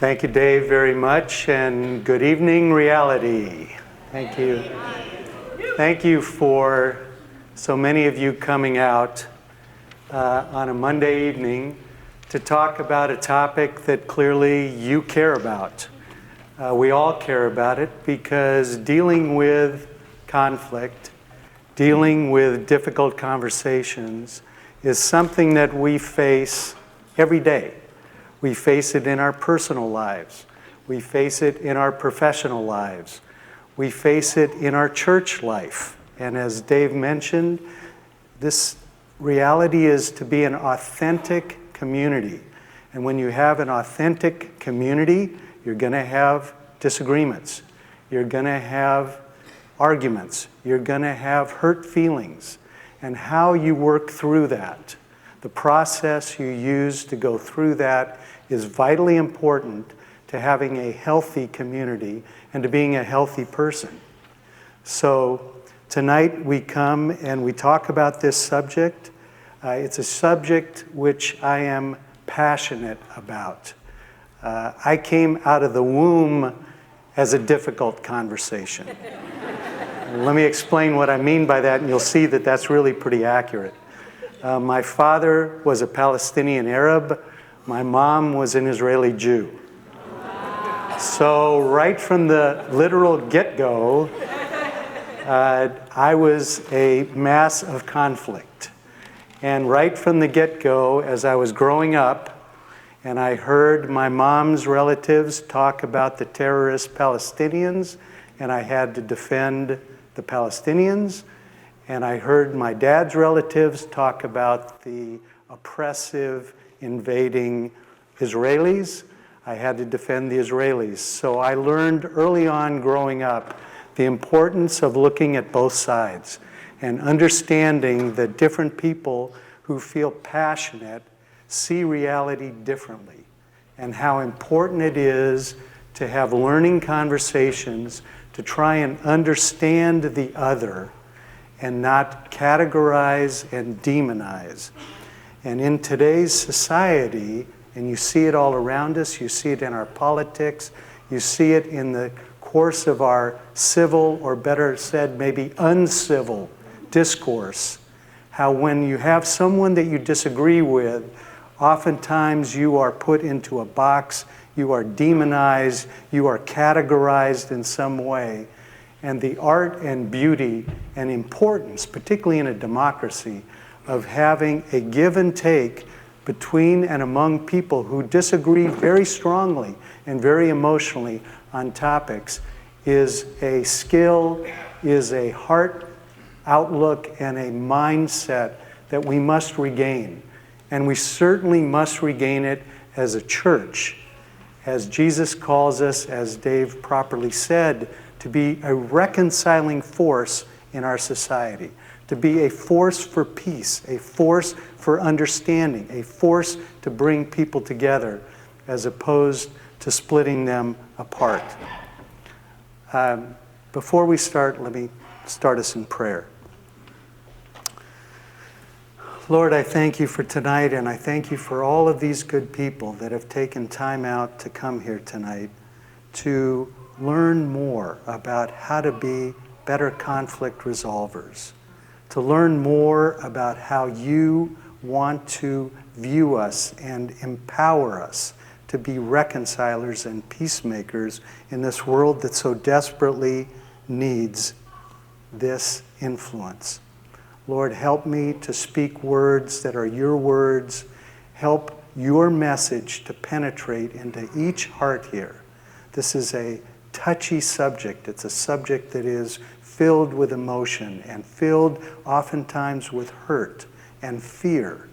Thank you, Dave, very much, and good evening, reality. Thank you. Thank you for so many of you coming out on a Monday evening to talk about a topic that clearly you care about. We all care about it because dealing with conflict, dealing with difficult conversations is something that we face every day. We face it in our personal lives. We face it in our professional lives. We face it in our church life. And as Dave mentioned, this reality is to be an authentic community. And when you have an authentic community, you're going to have disagreements. You're going to have arguments. You're going to have hurt feelings. And how you work through that, the process you use to go through that is vitally important to having a healthy community and to being a healthy person. So tonight we come and we talk about this subject. It's a subject which I am passionate about. I came out of the womb as a difficult conversation. Let me explain what I mean by that, and you'll see that that's really pretty accurate. My father was a Palestinian Arab. My mom was an Israeli Jew. So right from the literal get-go, I was a mass of conflict. And right from the get-go, as I was growing up, and I heard my mom's relatives talk about the terrorist Palestinians, and I had to defend the Palestinians, and I heard my dad's relatives talk about the oppressive, invading Israelis. I had to defend the Israelis. So I learned early on growing up the importance of looking at both sides and understanding that different people who feel passionate see reality differently, and how important it is to have learning conversations to try and understand the other and not categorize and demonize. And in today's society, and you see it all around us, you see it in our politics, you see it in the course of our civil, or better said, maybe uncivil discourse, how when you have someone that you disagree with, oftentimes you are put into a box, you are demonized, you are categorized in some way. And the art and beauty and importance, particularly in a democracy, of having a give and take between and among people who disagree very strongly and very emotionally on topics is a skill, is a heart outlook, and a mindset that we must regain. And we certainly must regain it as a church, as Jesus calls us, as Dave properly said, to be a reconciling force in our society, to be a force for peace, a force for understanding, a force to bring people together as opposed to splitting them apart. Before we start, let me start us in prayer. Lord, I thank you for tonight, and I thank you for all of these good people that have taken time out to come here tonight to learn more about how to be better conflict resolvers, to learn more about how you want to view us and empower us to be reconcilers and peacemakers in this world that so desperately needs this influence. Lord, help me to speak words that are your words. Help your message to penetrate into each heart here. This is a touchy subject. It's a subject that is filled with emotion and filled oftentimes with hurt and fear.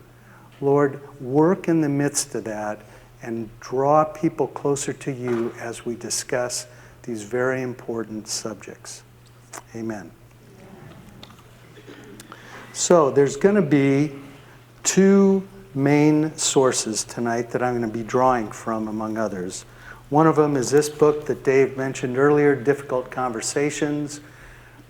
Lord, work in the midst of that and draw people closer to you as we discuss these very important subjects. Amen. So there's going to be two main sources tonight that I'm going to be drawing from, among others. One of them is this book that Dave mentioned earlier, Difficult Conversations.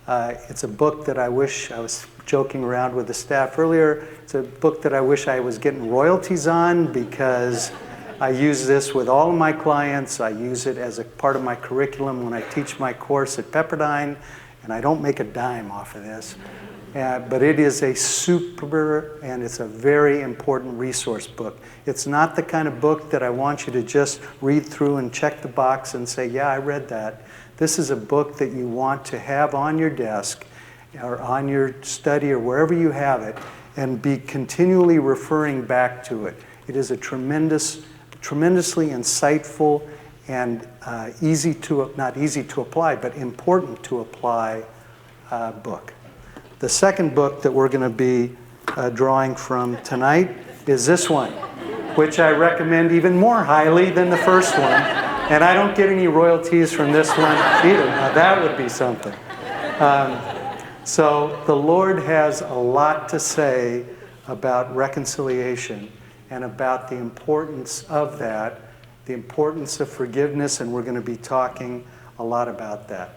It's a book that I was joking around with the staff earlier, it's a book that I wish I was getting royalties on, because I use this with all of my clients. I use it as a part of my curriculum when I teach my course at Pepperdine, and I don't make a dime off of this. But it is a super, and it's a very important resource book. It's not the kind of book that I want you to just read through and check the box and say, yeah, I read that. This is a book that you want to have on your desk or on your study or wherever you have it and be continually referring back to it. It is a tremendously insightful and not easy to apply, but important to apply book. The second book that we're going to be drawing from tonight is this one, which I recommend even more highly than the first one. And I don't get any royalties from this one either. Now that would be something. So the Lord has a lot to say about reconciliation and about the importance of that, the importance of forgiveness, and we're going to be talking a lot about that.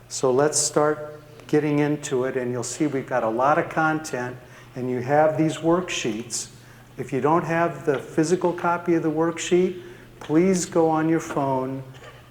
So let's start getting into it, and you'll see we've got a lot of content, and you have these worksheets. If you don't have the physical copy of the worksheet, please go on your phone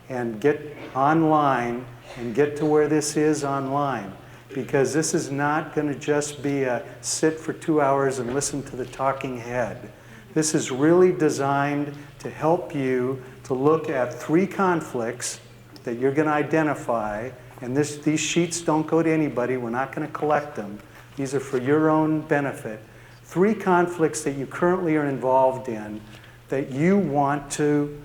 and get online and get to where this is online, because this is not going to just be a sit for 2 hours and listen to the talking head. This is really designed to help you to look at 3 conflicts that you're going to identify. And these sheets don't go to anybody. We're not going to collect them. These are for your own benefit. 3 conflicts that you currently are involved in that you want to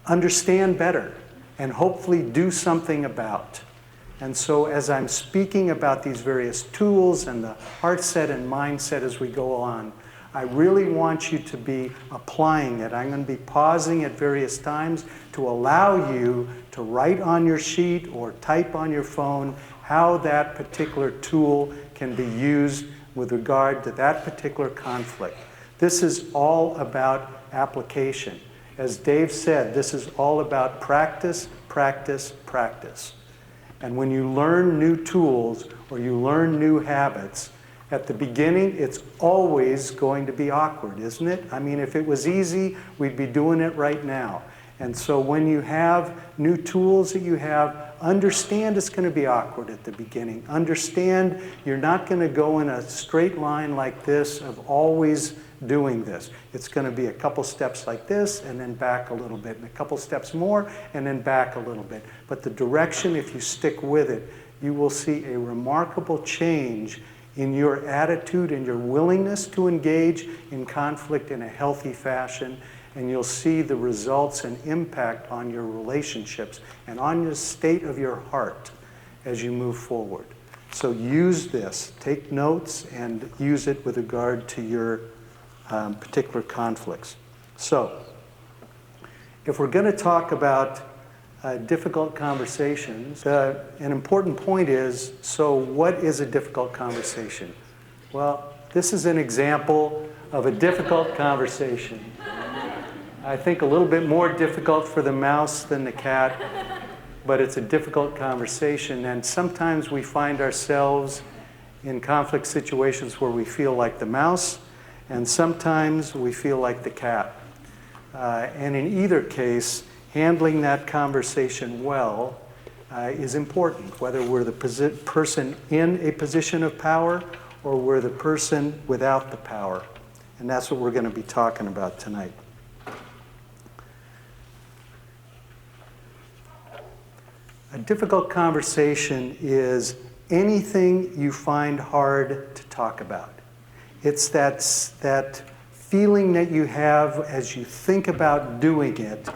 understand better and hopefully do something about. And so as I'm speaking about these various tools and the heart set and mindset as we go on, I really want you to be applying it. I'm going to be pausing at various times to allow you to write on your sheet or type on your phone how that particular tool can be used with regard to that particular conflict. This is all about application. As Dave said, this is all about practice, practice, practice. And when you learn new tools or you learn new habits, at the beginning, it's always going to be awkward, isn't it? I mean, if it was easy, we'd be doing it right now. And so when you have new tools that you have, understand it's going to be awkward at the beginning. Understand you're not going to go in a straight line like this of always doing this. It's going to be a couple steps like this and then back a little bit, and a couple steps more and then back a little bit. But the direction, if you stick with it, you will see a remarkable change in your attitude and your willingness to engage in conflict in a healthy fashion, and you'll see the results and impact on your relationships and on the state of your heart as you move forward. So use this, take notes, and use it with regard to your particular conflicts. So, if we're going to talk about difficult conversations, an important point is, so what is a difficult conversation? Well, this is an example of a difficult conversation. I think a little bit more difficult for the mouse than the cat, but it's a difficult conversation, and sometimes we find ourselves in conflict situations where we feel like the mouse, and sometimes we feel like the cat. And in either case, handling that conversation well is important, whether we're the person in a position of power or we're the person without the power. And that's what we're going to be talking about tonight. A difficult conversation is anything you find hard to talk about. It's that feeling that you have as you think about doing it,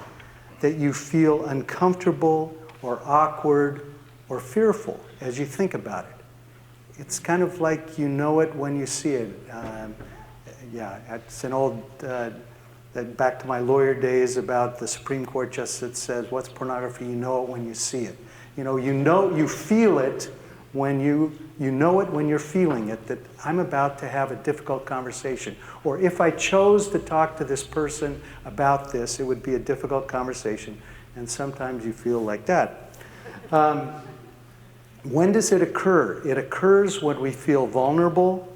that you feel uncomfortable or awkward or fearful as you think about it. It's kind of like you know it when you see it. It's an old, back to my lawyer days about the Supreme Court justice that says, what's pornography? You know it when you see it. You feel it when you know it when you're feeling it, that I'm about to have a difficult conversation. Or if I chose to talk to this person about this, it would be a difficult conversation. And sometimes you feel like that. When does it occur? It occurs when we feel vulnerable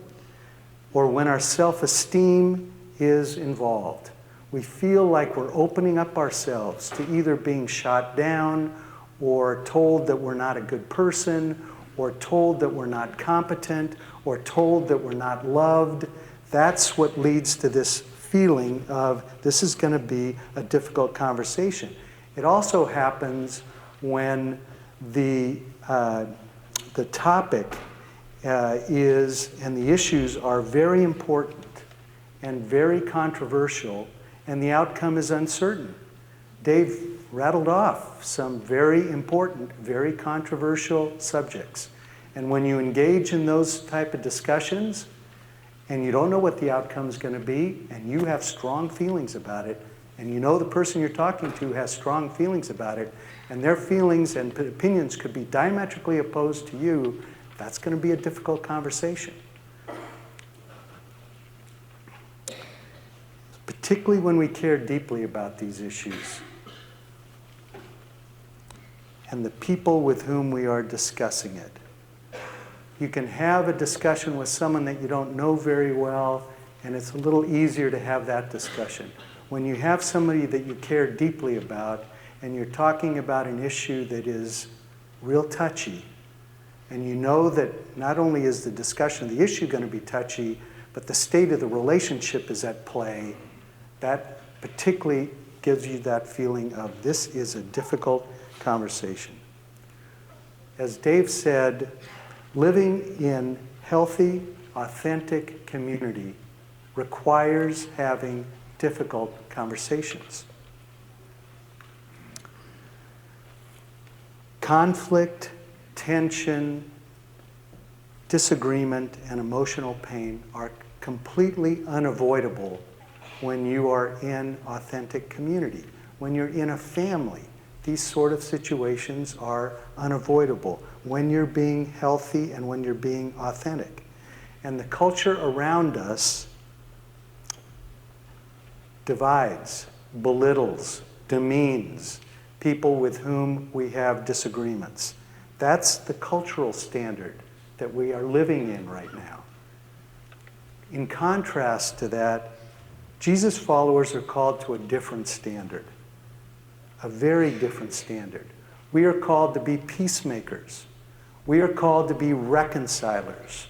or when our self-esteem is involved. we feel like we're opening up ourselves to either being shot down or told that we're not a good person or told that we're not competent or told that we're not loved. That's what leads to this feeling of this is going to be a difficult conversation. It also happens when the topic is, and the issues are very important and very controversial, and the outcome is uncertain. Dave rattled off some very important, very controversial subjects. And when you engage in those type of discussions, and you don't know what the outcome is going to be, and you have strong feelings about it, and you know the person you're talking to has strong feelings about it, and their feelings and opinions could be diametrically opposed to you, that's going to be a difficult conversation. Particularly when we care deeply about these issues and the people with whom we are discussing it. You can have a discussion with someone that you don't know very well, and it's a little easier to have that discussion. When you have somebody that you care deeply about, and you're talking about an issue that is real touchy, and you know that not only is the discussion of the issue going to be touchy, but the state of the relationship is at play, that particularly gives you that feeling of this is a difficult conversation. As Dave said, living in healthy, authentic community requires having difficult conversations. Conflict, tension, disagreement, and emotional pain are completely unavoidable when you are in authentic community. When you're in a family, these sort of situations are unavoidable when you're being healthy and when you're being authentic. And the culture around us divides, belittles, demeans people with whom we have disagreements. That's the cultural standard that we are living in right now. In contrast to that, Jesus' followers are called to a different standard, a very different standard. We are called to be peacemakers. We are called to be reconcilers.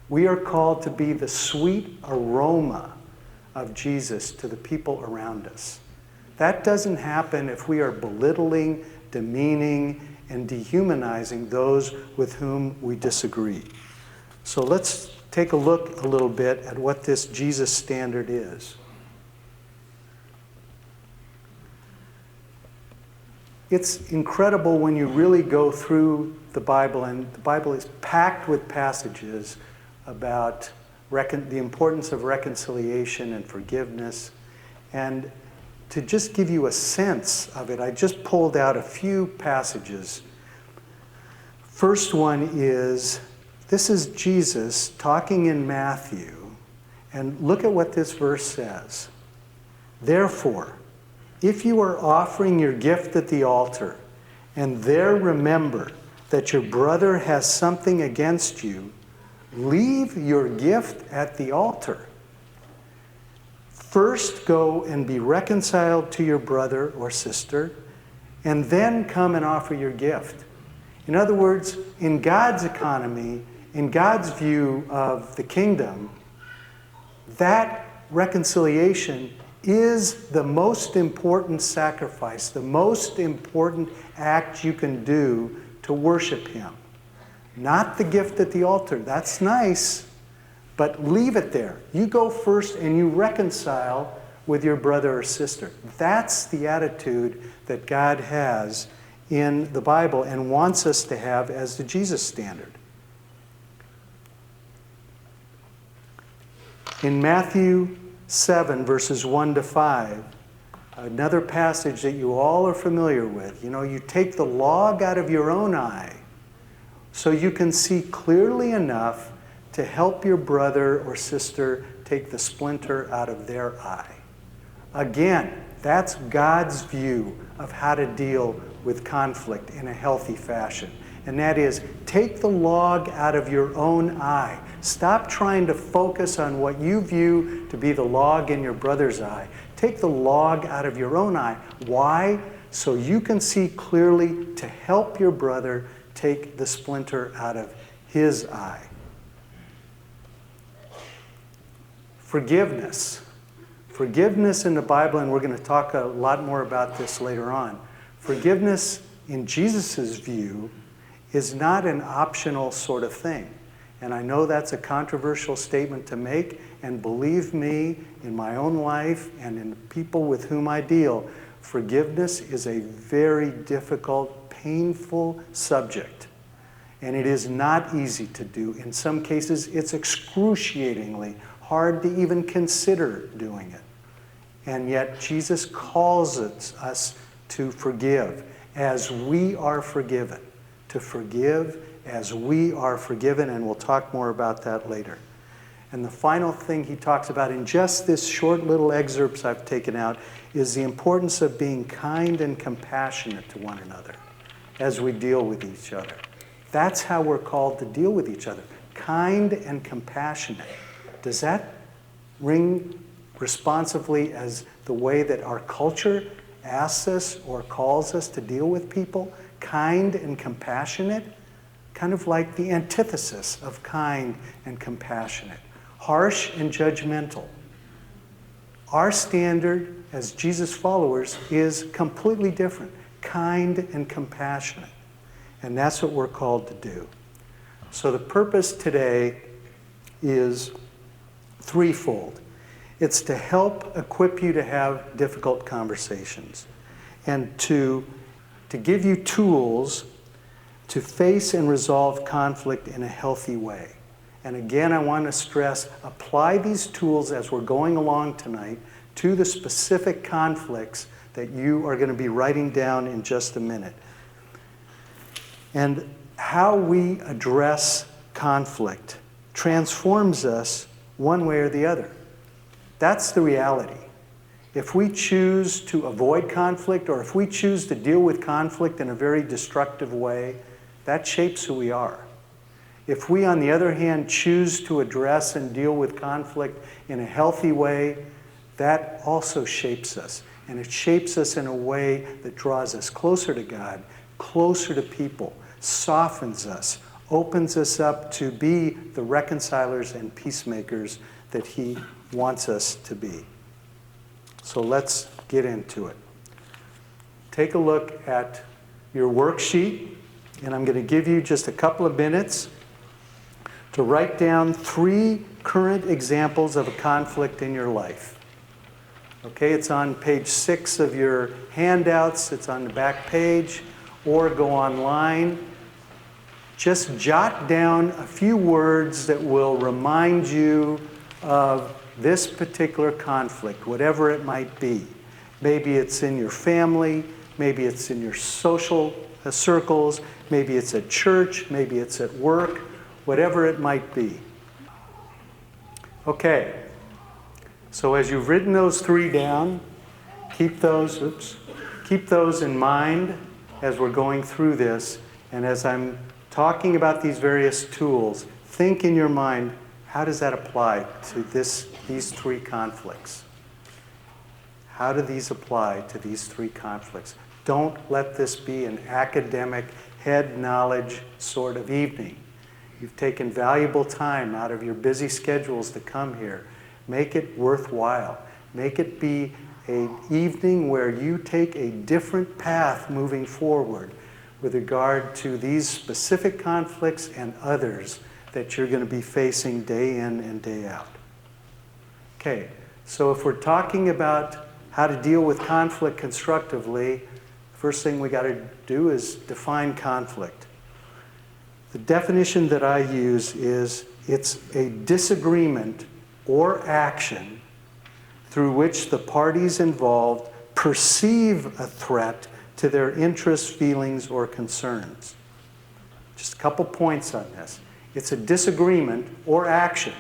We are called to be the sweet aroma of Jesus to the people around us. That doesn't happen if we are belittling, demeaning, and dehumanizing those with whom we disagree. So let's take a look a little bit at what this Jesus standard is. It's incredible when you really go through the Bible, and the Bible is packed with passages about the importance of reconciliation and forgiveness. And to just give you a sense of it, I just pulled out a few passages. First one is, this is Jesus talking in Matthew, and look at what this verse says. Therefore, if you are offering your gift at the altar, and there remember that your brother has something against you, leave your gift at the altar. First go and be reconciled to your brother or sister, and then come and offer your gift. In other words, in God's economy, in God's view of the kingdom, that reconciliation is the most important sacrifice, the most important act you can do to worship Him. Not the gift at the altar. That's nice, but leave it there. You go first and you reconcile with your brother or sister. That's the attitude that God has in the Bible and wants us to have as the Jesus standard. In Matthew 7, verses 1 to 5, another passage that you all are familiar with. You know, you take the log out of your own eye so you can see clearly enough to help your brother or sister take the splinter out of their eye. Again, that's God's view of how to deal with conflict in a healthy fashion. And that is, take the log out of your own eye. Stop trying to focus on what you view to be the log in your brother's eye. Take the log out of your own eye. Why? So you can see clearly to help your brother take the splinter out of his eye. Forgiveness. Forgiveness in the Bible, and we're going to talk a lot more about this later on. Forgiveness, in Jesus' view, is not an optional sort of thing. And I know that's a controversial statement to make, and believe me, in my own life and in the people with whom I deal, forgiveness is a very difficult, painful subject. And it is not easy to do. In some cases, it's excruciatingly hard to even consider doing it. And yet, Jesus calls us to forgive as we are forgiven. To forgive as we are forgiven, and we'll talk more about that later. And the final thing he talks about in just this short little excerpts I've taken out is the importance of being kind and compassionate to one another as we deal with each other. That's how we're called to deal with each other. Kind and compassionate. Does that ring responsively as the way that our culture asks us or calls us to deal with people? Kind and compassionate? Kind of like the antithesis of kind and compassionate. Harsh and judgmental. Our standard as Jesus followers is completely different. Kind and compassionate. And that's what we're called to do. So the purpose today is threefold. It's to help equip you to have difficult conversations and to give you tools to face and resolve conflict in a healthy way. And again, I want to stress, apply these tools as we're going along tonight to the specific conflicts that you are going to be writing down in just a minute. And how we address conflict transforms us one way or the other. That's the reality. If we choose to avoid conflict, or if we choose to deal with conflict in a very destructive way, that shapes who we are. If we, on the other hand, choose to address and deal with conflict in a healthy way, that also shapes us. And it shapes us in a way that draws us closer to God, closer to people, softens us, opens us up to be the reconcilers and peacemakers that He wants us to be. So let's get into it. Take a look at your worksheet, and I'm going to give you just a couple of minutes to write down 3 current examples of a conflict in your life. Okay, it's on page 6 of your handouts, it's on the back page, or go online. Just jot down a few words that will remind you of this particular conflict, whatever it might be. Maybe it's in your family, maybe it's in your social circles, maybe it's at church, maybe it's at work, whatever it might be. Okay, so as you've written those 3 down, keep those in mind as we're going through this, and as I'm talking about these various tools, think in your mind, how does that apply to these 3 conflicts? How do these apply to these 3 conflicts? Don't let this be an academic, head knowledge sort of evening. You've taken valuable time out of your busy schedules to come here. Make it worthwhile. Make it be an evening where you take a different path moving forward with regard to these specific conflicts and others that you're going to be facing day in and day out. Okay, so if we're talking about how to deal with conflict constructively, the first thing we got to do is define conflict. The definition that I use is it's a disagreement or action through which the parties involved perceive a threat to their interests, feelings, or concerns. Just a couple points on this. It's a disagreement or action.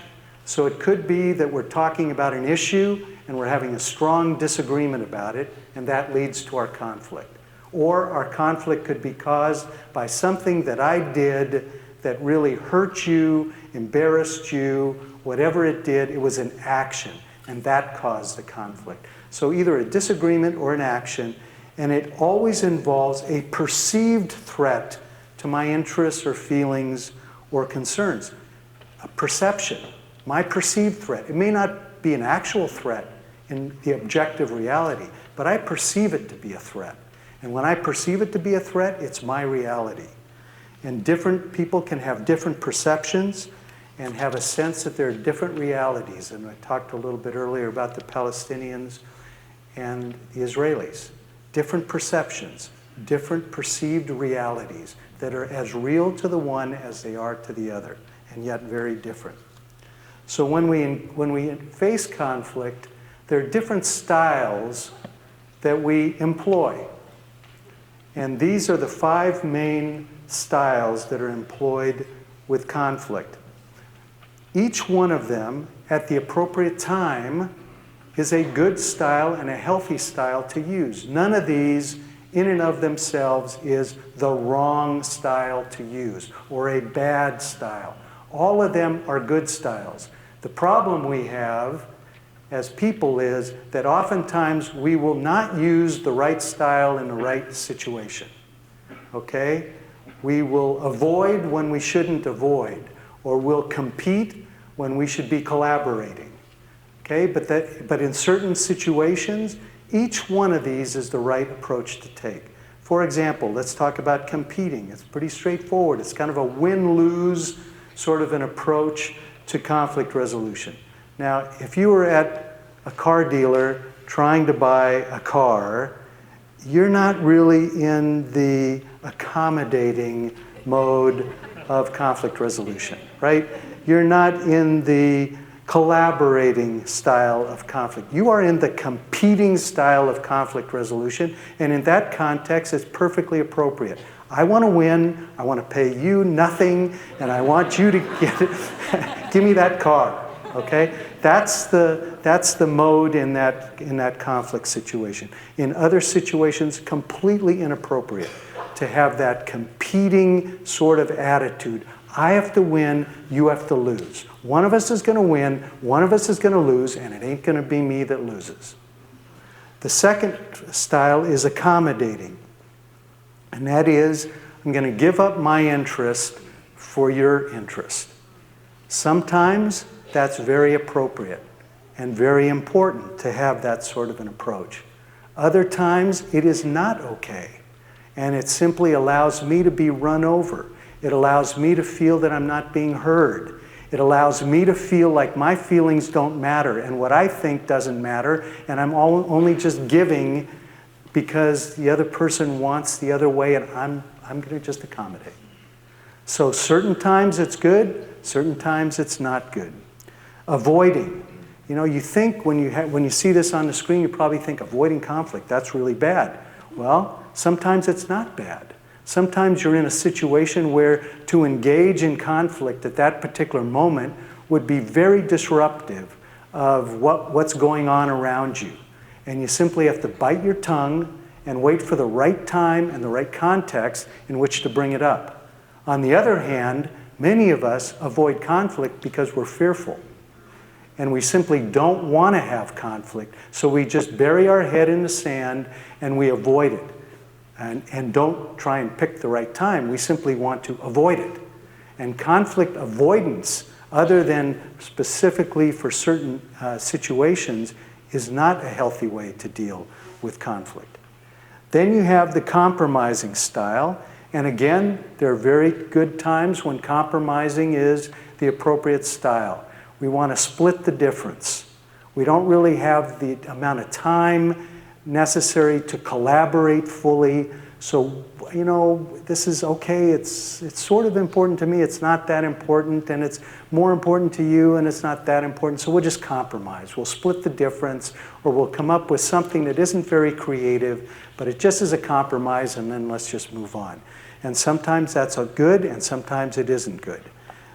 So it could be that we're talking about an issue and we're having a strong disagreement about it, and that leads to our conflict. Or our conflict could be caused by something that I did that really hurt you, embarrassed you, whatever it did, it was an action. And that caused the conflict. So either a disagreement or an action, and it always involves a perceived threat to my interests or feelings or concerns. A perception, my perceived threat. It may not be an actual threat in the objective reality, but I perceive it to be a threat. And when I perceive it to be a threat, it's my reality. And different people can have different perceptions and have a sense that there are different realities. And I talked a little bit earlier about the Palestinians and the Israelis. Different perceptions, different perceived realities that are as real to the one as they are to the other, and yet very different. So when we face conflict, there are different styles that we employ. And these are the 5 main styles that are employed with conflict. Each one of them, at the appropriate time, is a good style and a healthy style to use. None of these, in and of themselves, is the wrong style to use or a bad style. All of them are good styles. The problem we have as people is that oftentimes we will not use the right style in the right situation. Okay? We will avoid when we shouldn't avoid, or we'll compete when we should be collaborating. Okay? But in certain situations, each one of these is the right approach to take. For example, let's talk about competing. It's pretty straightforward. It's kind of a win-lose sort of an approach to conflict resolution. Now, if you were at a car dealer trying to buy a car, you're not really in the accommodating mode of conflict resolution, right? You're not in the collaborating style of conflict. You are in the competing style of conflict resolution, and in that context, it's perfectly appropriate. I want to win, I want to pay you nothing, and I want you to give me that car, okay? That's the mode in that conflict situation. In other situations, completely inappropriate to have that competing sort of attitude. I have to win, you have to lose. One of us is going to win, one of us is going to lose, and it ain't going to be me that loses. The second style is accommodating. And that is, I'm going to give up my interest for your interest. Sometimes that's very appropriate and very important to have that sort of an approach. Other times it is not okay. And it simply allows me to be run over. It allows me to feel that I'm not being heard. It allows me to feel like my feelings don't matter and what I think doesn't matter, and I'm only just giving because the other person wants the other way, and I'm going to just accommodate. So certain times it's good, certain times it's not good. Avoiding. You know, you think when you see this on the screen, you probably think avoiding conflict, that's really bad. Well, sometimes it's not bad. Sometimes you're in a situation where to engage in conflict at that particular moment would be very disruptive of what's going on around you. And you simply have to bite your tongue and wait for the right time and the right context in which to bring it up. On the other hand, many of us avoid conflict because we're fearful. And we simply don't want to have conflict. So we just bury our head in the sand and we avoid it. And don't try and pick the right time. We simply want to avoid it. And conflict avoidance, other than specifically for certain situations, is not a healthy way to deal with conflict. Then you have the compromising style. And again, there are very good times when compromising is the appropriate style. We want to split the difference. We don't really have the amount of time necessary to collaborate fully. So, you know, this is okay, it's sort of important to me, it's not that important, and it's more important to you, and it's not that important, so we'll just compromise. We'll split the difference, or we'll come up with something that isn't very creative, but it just is a compromise, and then let's just move on. And sometimes that's good, and sometimes it isn't good.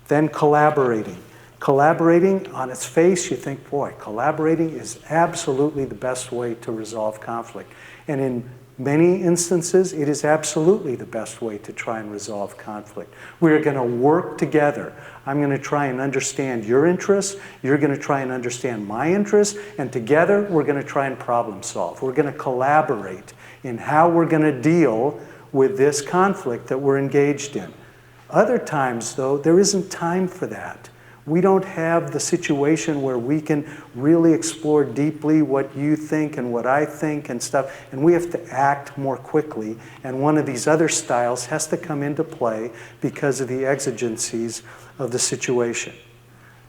Then collaborating. Collaborating, on its face, you think, boy, collaborating is absolutely the best way to resolve conflict. And in many instances, it is absolutely the best way to try and resolve conflict. We're going to work together. I'm going to try and understand your interests. You're going to try and understand my interests. And together, we're going to try and problem solve. We're going to collaborate in how we're going to deal with this conflict that we're engaged in. Other times, though, there isn't time for that. We don't have the situation where we can really explore deeply what you think and what I think and stuff, and we have to act more quickly, and one of these other styles has to come into play because of the exigencies of the situation.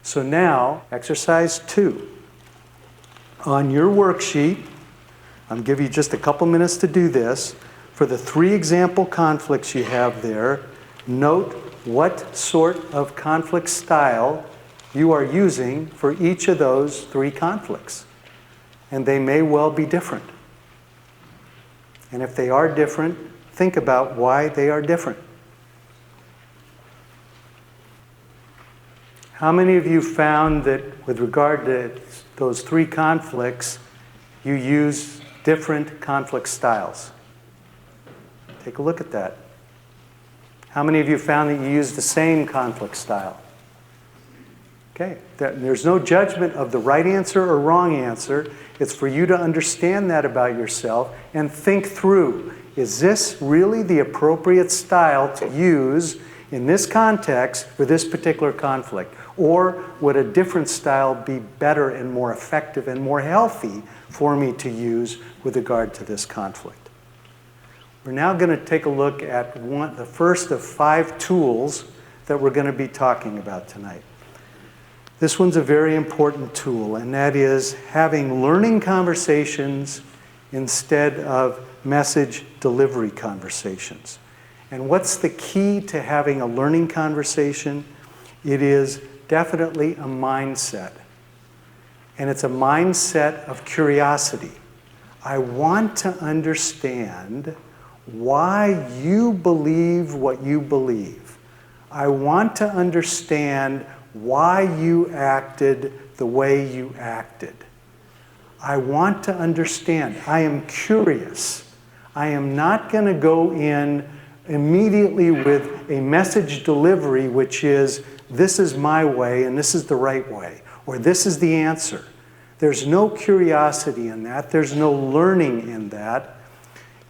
So now, exercise 2. On your worksheet, I'll give you just a couple minutes to do this. For the 3 example conflicts you have there, note what sort of conflict style you are using for each of those 3 conflicts. And they may well be different. And if they are different, think about why they are different. How many of you found that with regard to those 3 conflicts, you use different conflict styles? Take a look at that. How many of you found that you use the same conflict style? Okay, there's no judgment of the right answer or wrong answer. It's for you to understand that about yourself and think through, is this really the appropriate style to use in this context for this particular conflict? Or would a different style be better and more effective and more healthy for me to use with regard to this conflict? We're now going to take a look at the first of 5 tools that we're going to be talking about tonight. This one's a very important tool, and that is having learning conversations instead of message delivery conversations. And what's the key to having a learning conversation? It is definitely a mindset. And it's a mindset of curiosity. I want to understand why you believe what you believe. I want to understand why you acted the way you acted. I want to understand. I am curious. I am not going to go in immediately with a message delivery which is, this is my way and this is the right way, or this is the answer. There's no curiosity in that. There's no learning in that.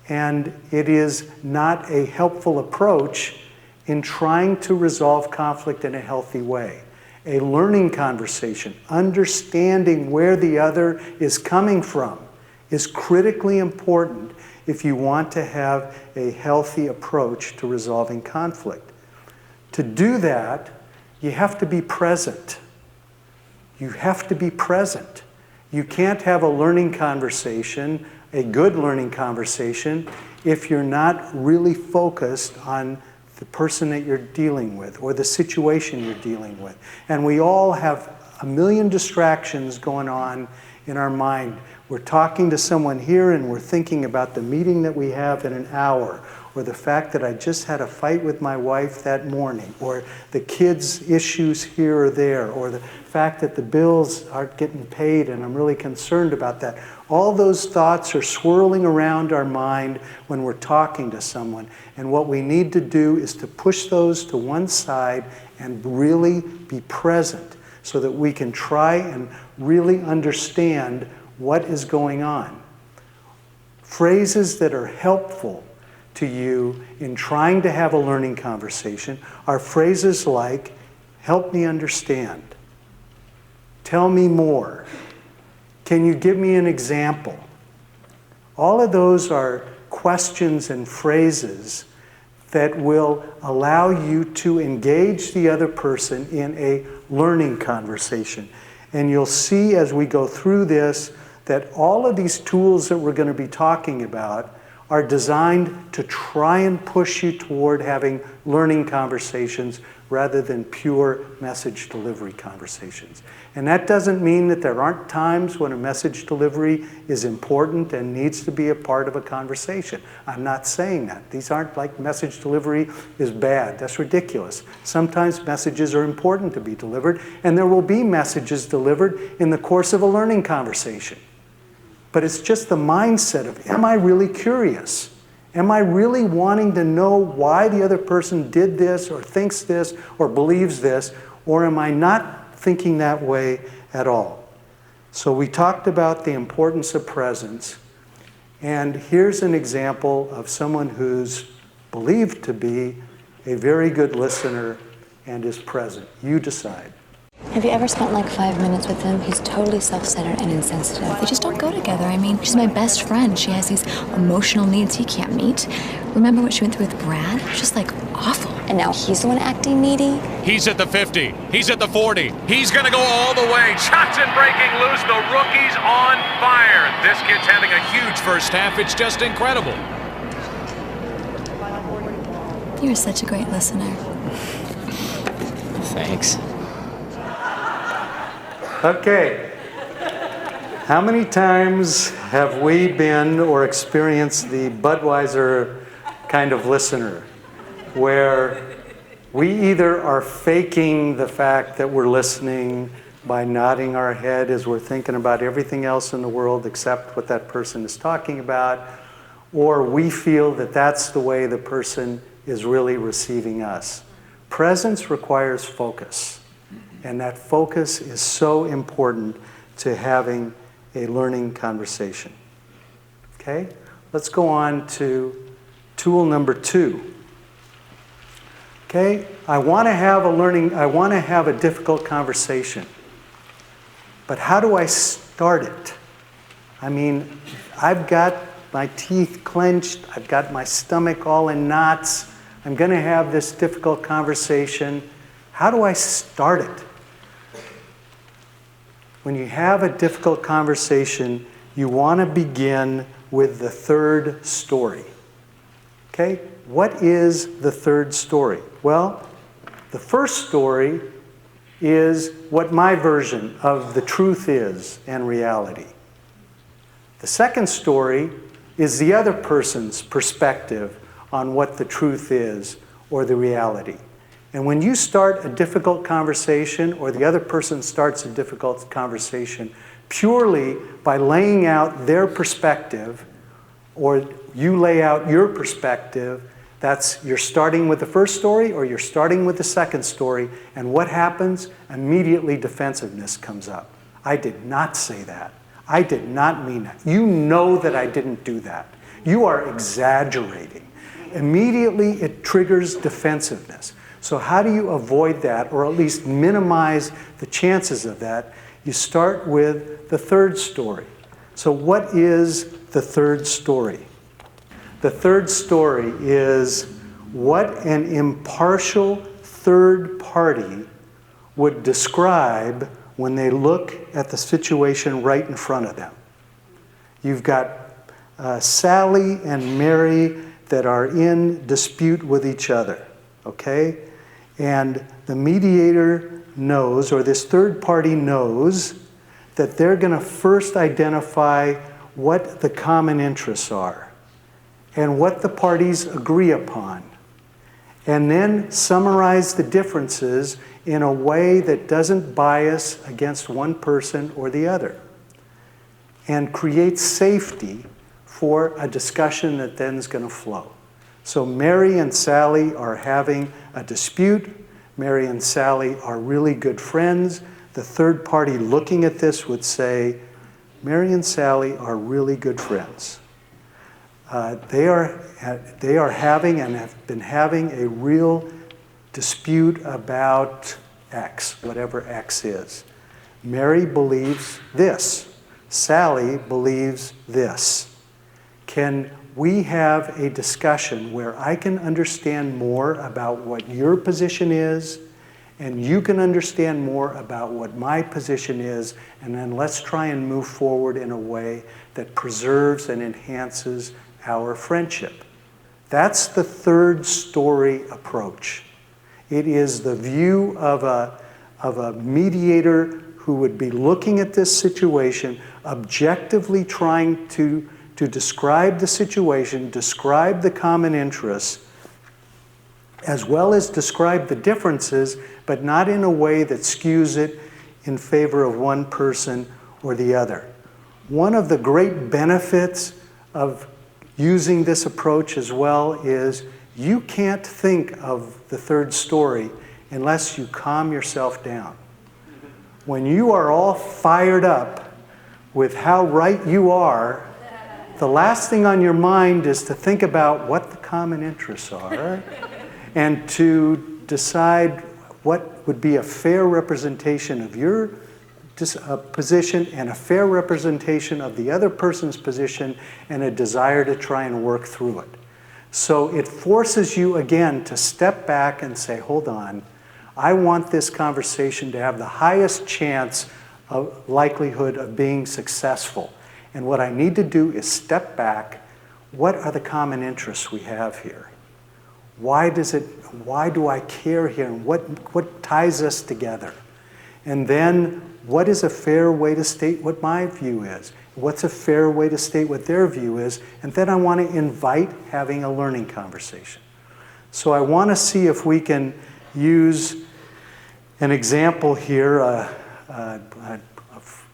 And it is not a helpful approach in trying to resolve conflict in a healthy way. A learning conversation, understanding where the other is coming from, is critically important if you want to have a healthy approach to resolving conflict. To do that, you have to be present. You have to be present. You can't have a learning conversation, a good learning conversation, if you're not really focused on the person that you're dealing with or the situation you're dealing with. And we all have a million distractions going on in our mind. We're talking to someone here and we're thinking about the meeting that we have in an hour, or the fact that I just had a fight with my wife that morning, or the kids' issues here or there, or the fact that the bills aren't getting paid and I'm really concerned about that. All those thoughts are swirling around our mind when we're talking to someone. And what we need to do is to push those to one side and really be present so that we can try and really understand what is going on. Phrases that are helpful to you in trying to have a learning conversation are phrases like, help me understand, tell me more, can you give me an example? All of those are questions and phrases that will allow you to engage the other person in a learning conversation. And you'll see as we go through this that all of these tools that we're going to be talking about are designed to try and push you toward having learning conversations rather than pure message delivery conversations. And that doesn't mean that there aren't times when a message delivery is important and needs to be a part of a conversation. I'm not saying that. These aren't like message delivery is bad. That's ridiculous. Sometimes messages are important to be delivered, and there will be messages delivered in the course of a learning conversation. But it's just the mindset of, am I really curious? Am I really wanting to know why the other person did this or thinks this or believes this? or am I not thinking that way at all? So we talked about the importance of presence, and here's an example of someone who's believed to be a very good listener and is present. You decide. Have you ever spent like 5 minutes with him? He's totally self-centered and insensitive. They just don't go together. I mean, she's my best friend. She has these emotional needs he can't meet. Remember what she went through with Brad? It was just like awful. And now he's the one acting needy? He's at the 50. He's at the 40. He's going to go all the way. Johnson breaking loose. The rookie's on fire. This kid's having a huge first half. It's just incredible. You're such a great listener. Thanks. Okay. How many times have we been or experienced the Budweiser kind of listener, where we either are faking the fact that we're listening by nodding our head as we're thinking about everything else in the world except what that person is talking about, or we feel that that's the way the person is really receiving us. Presence requires focus. And that focus is so important to having a learning conversation. Okay? Let's go on to tool number 2. Okay? I want to have a difficult conversation. But how do I start it? I mean, I've got my teeth clenched, I've got my stomach all in knots, I'm going to have this difficult conversation. How do I start it? When you have a difficult conversation, you want to begin with the third story. Okay? What is the third story? Well, the first story is what my version of the truth is and reality. The second story is the other person's perspective on what the truth is or the reality. And when you start a difficult conversation, or the other person starts a difficult conversation, purely by laying out their perspective, or you lay out your perspective, you're starting with the first story, or you're starting with the second story, and what happens? Immediately defensiveness comes up. I did not say that. I did not mean that. You know that I didn't do that. You are exaggerating. Immediately it triggers defensiveness. So how do you avoid that, or at least minimize the chances of that? You start with the third story. So what is the third story? The third story is what an impartial third party would describe when they look at the situation right in front of them. You've got Sally and Mary that are in dispute with each other, okay? And the mediator knows, or this third party knows, that they're going to first identify what the common interests are and what the parties agree upon, and then summarize the differences in a way that doesn't bias against one person or the other, and create safety for a discussion that then is going to flow. So Mary and Sally are having a dispute. Mary and Sally are really good friends. The third party looking at this would say, Mary and Sally are really good friends. They are having and have been having a real dispute about X, whatever X is. Mary believes this. Sally believes this. Can we have a discussion where I can understand more about what your position is, and you can understand more about what my position is, and then let's try and move forward in a way that preserves and enhances our friendship. That's the third story approach. It is the view of a mediator who would be looking at this situation, objectively trying to describe the situation, describe the common interests, as well as describe the differences, but not in a way that skews it in favor of one person or the other. One of the great benefits of using this approach as well is you can't think of the third story unless you calm yourself down. When you are all fired up with how right you are, the last thing on your mind is to think about what the common interests are and to decide what would be a fair representation of your position and a fair representation of the other person's position and a desire to try and work through it. So it forces you again to step back and say, hold on, I want this conversation to have the highest chance of likelihood of being successful. And what I need to do is step back. What are the common interests we have here? Why do I care here? And what ties us together? And then what is a fair way to state what my view is? What's a fair way to state what their view is? And then I want to invite having a learning conversation. So I want to see if we can use an example here.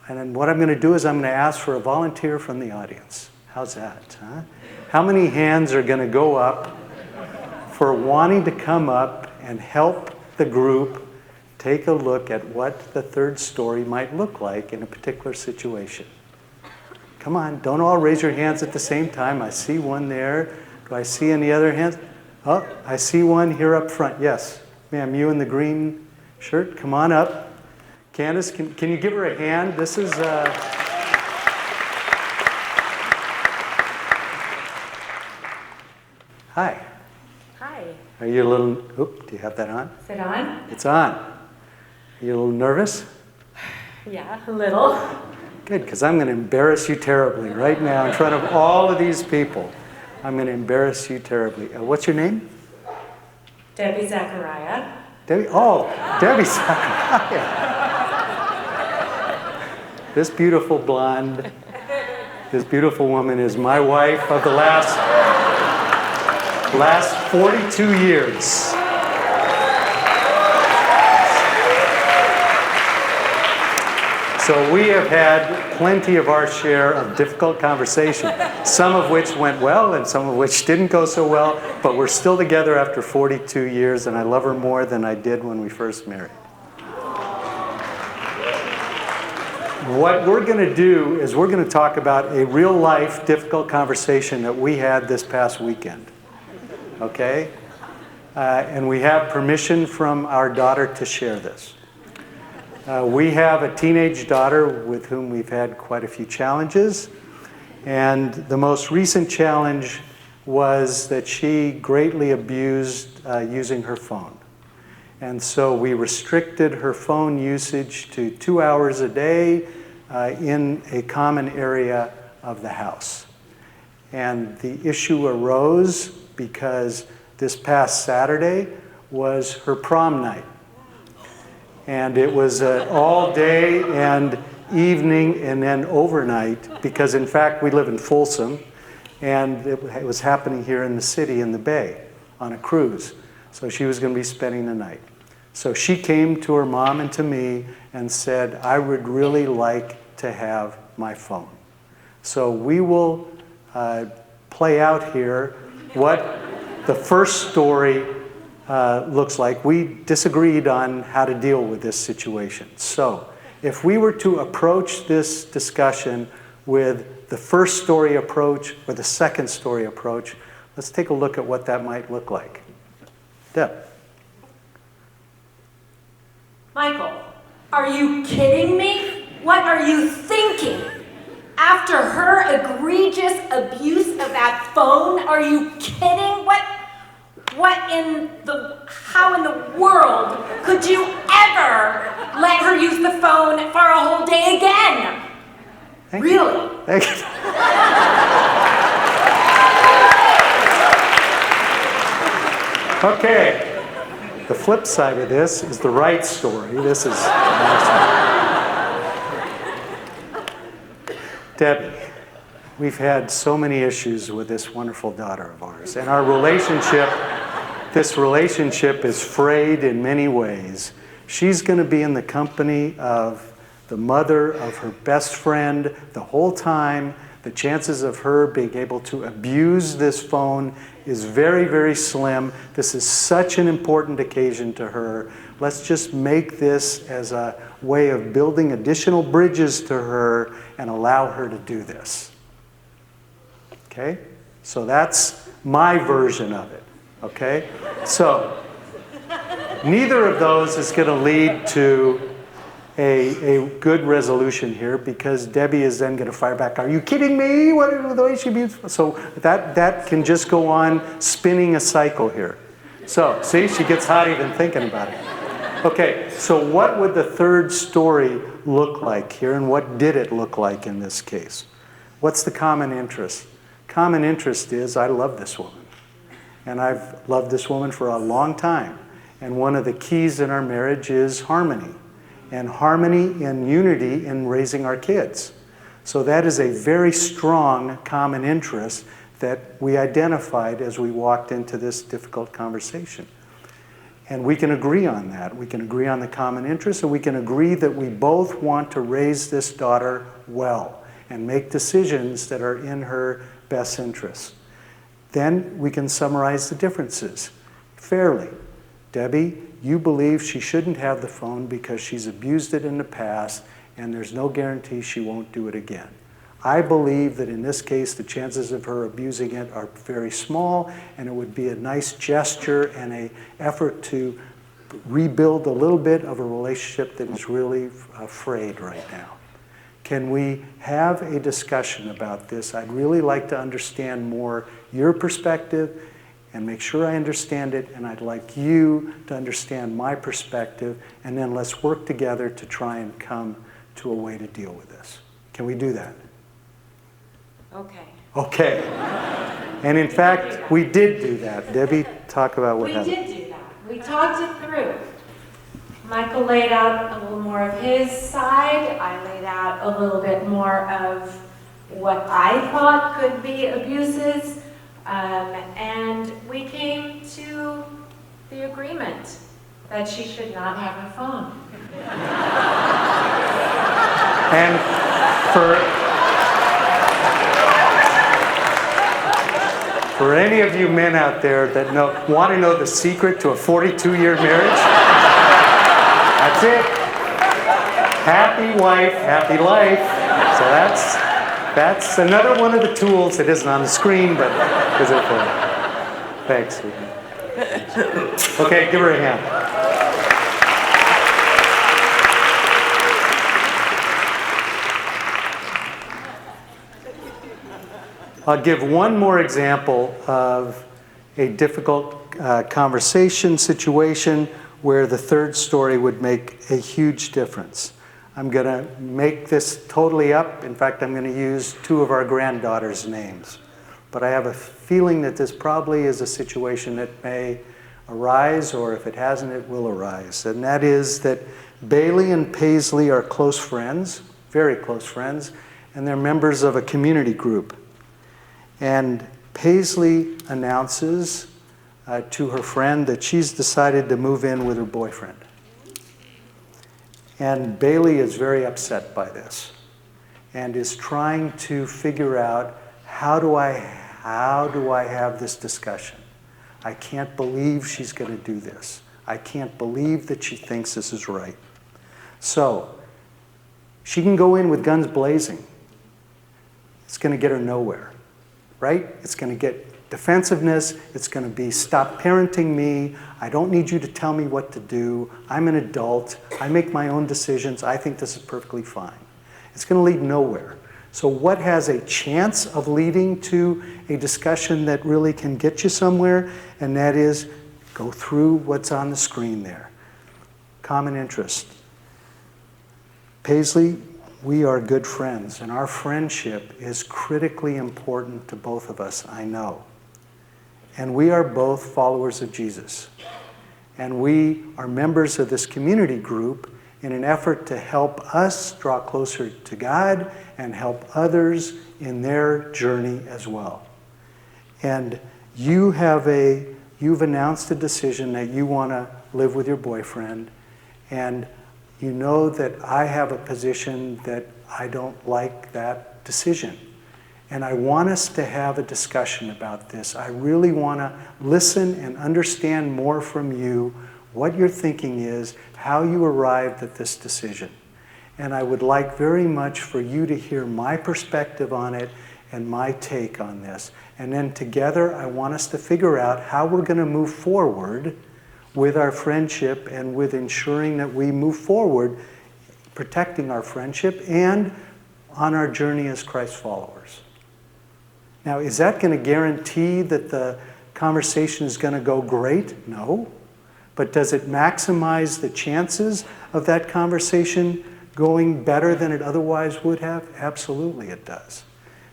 And then what I'm going to do is I'm going to ask for a volunteer from the audience. How's that? Huh? How many hands are going to go up for wanting to come up and help the group take a look at what the third story might look like in a particular situation? Come on, don't all raise your hands at the same time. I see one there. Do I see any other hands? Oh, I see one here up front. Yes, ma'am, you in the green shirt, come on up. Candace, can you give her a hand? This is... Hi. Hi. Are you a little... Oop, do you have that on? Is it on? It's on. Are you a little nervous? Yeah, a little. Good, because I'm going to embarrass you terribly right now in front of all of these people. I'm going to embarrass you terribly. What's your name? Debbie Zacharia. Debbie? Oh, Debbie Zacharia. This beautiful blonde, this beautiful woman is my wife of the last 42 years. So we have had plenty of our share of difficult conversation, some of which went well and some of which didn't go so well, but we're still together after 42 years, and I love her more than I did when we first married. What we're going to do is we're going to talk about a real-life difficult conversation that we had this past weekend. Okay? And we have permission from our daughter to share this. We have a teenage daughter with whom we've had quite a few challenges. And the most recent challenge was that she greatly abused using her phone. And so we restricted her phone usage to 2 hours a day in a common area of the house. And the issue arose because this past Saturday was her prom night. And it was all day and evening and then overnight, because in fact we live in Folsom, and it was happening here in the city in the Bay on a cruise. So she was going to be spending the night. So she came to her mom and to me and said, I would really like to have my phone. So we will play out here what the first story looks like. We disagreed on how to deal with this situation. So if we were to approach this discussion with the first story approach or the second story approach, let's take a look at what that might look like. Deb. Michael, are you kidding me? What are you thinking? After her egregious abuse of that phone, are you kidding? How in the world could you ever let her use the phone for a whole day again? Really? Thank you. Okay. The flip side of this is the right story. This is Debbie, we've had so many issues with this wonderful daughter of ours. And our relationship, this relationship is frayed in many ways. She's going to be in the company of the mother of her best friend the whole time The chances of her being able to abuse this phone is very, very slim. This is such an important occasion to her. Let's just make this as a way of building additional bridges to her and allow her to do this. Okay? So that's my version of it. Okay? So, neither of those is going to lead to a good resolution here, because Debbie is then going to fire back, are you kidding me? What are the way she abuses? So that can just go on spinning a cycle here. So, see, she gets hot even thinking about it. Okay, so what would the third story look like here, and what did it look like in this case? What's the common interest? Common interest is, I love this woman. And I've loved this woman for a long time. And one of the keys in our marriage is harmony. And harmony and unity in raising our kids. So that is a very strong common interest that we identified as we walked into this difficult conversation. And we can agree on that. We can agree on the common interest, and we can agree that we both want to raise this daughter well and make decisions that are in her best interest. Then we can summarize the differences fairly. Debbie, you believe she shouldn't have the phone because she's abused it in the past, and there's no guarantee she won't do it again. I believe that in this case, the chances of her abusing it are very small, and it would be a nice gesture and an effort to rebuild a little bit of a relationship that is really frayed right now. Can we have a discussion about this? I'd really like to understand more your perspective and make sure I understand it, and I'd like you to understand my perspective, and then let's work together to try and come to a way to deal with this. Can we do that? Okay. Okay. And in fact, we did do that. Debbie, talk about what happened. We did do that. We talked it through. Michael laid out a little more of his side. I laid out a little bit more of what I thought could be abuses. And we came to the agreement that she should not have a phone. And for any of you men out there that want to know the secret to a 42-year marriage, that's it. Happy wife, happy life. So that's another one of the tools that isn't on the screen, but is it for you? Thanks, sweetie. Okay, give her a hand. I'll give one more example of a difficult conversation situation where the third story would make a huge difference. I'm going to make this totally up. In fact, I'm going to use two of our granddaughters' names. But I have a feeling that this probably is a situation that may arise, or if it hasn't, it will arise. And that is that Bailey and Paisley are close friends, very close friends, and they're members of a community group. And Paisley announces to her friend that she's decided to move in with her boyfriend. And Bailey is very upset by this and is trying to figure out, how do I have this discussion? I can't believe she's going to do this. I can't believe that she thinks this is right. So she can go in with guns blazing. It's going to get her nowhere, right? It's going to get defensiveness. It's going to be, stop parenting me. I don't need you to tell me what to do. I'm an adult. I make my own decisions. I think this is perfectly fine. It's going to lead nowhere. So what has a chance of leading to a discussion that really can get you somewhere? And that is, go through what's on the screen there. Common interest. Paisley, we are good friends, and our friendship is critically important to both of us, I know. And we are both followers of Jesus. And we are members of this community group in an effort to help us draw closer to God and help others in their journey as well. And you've announced a decision that you want to live with your boyfriend, and you know that I have a position that I don't like that decision. And I want us to have a discussion about this. I really want to listen and understand more from you what your thinking is, how you arrived at this decision. And I would like very much for you to hear my perspective on it and my take on this. And then together, I want us to figure out how we're going to move forward with our friendship and with ensuring that we move forward, protecting our friendship and on our journey as Christ followers. Now, is that going to guarantee that the conversation is going to go great? No. But does it maximize the chances of that conversation going better than it otherwise would have? Absolutely it does.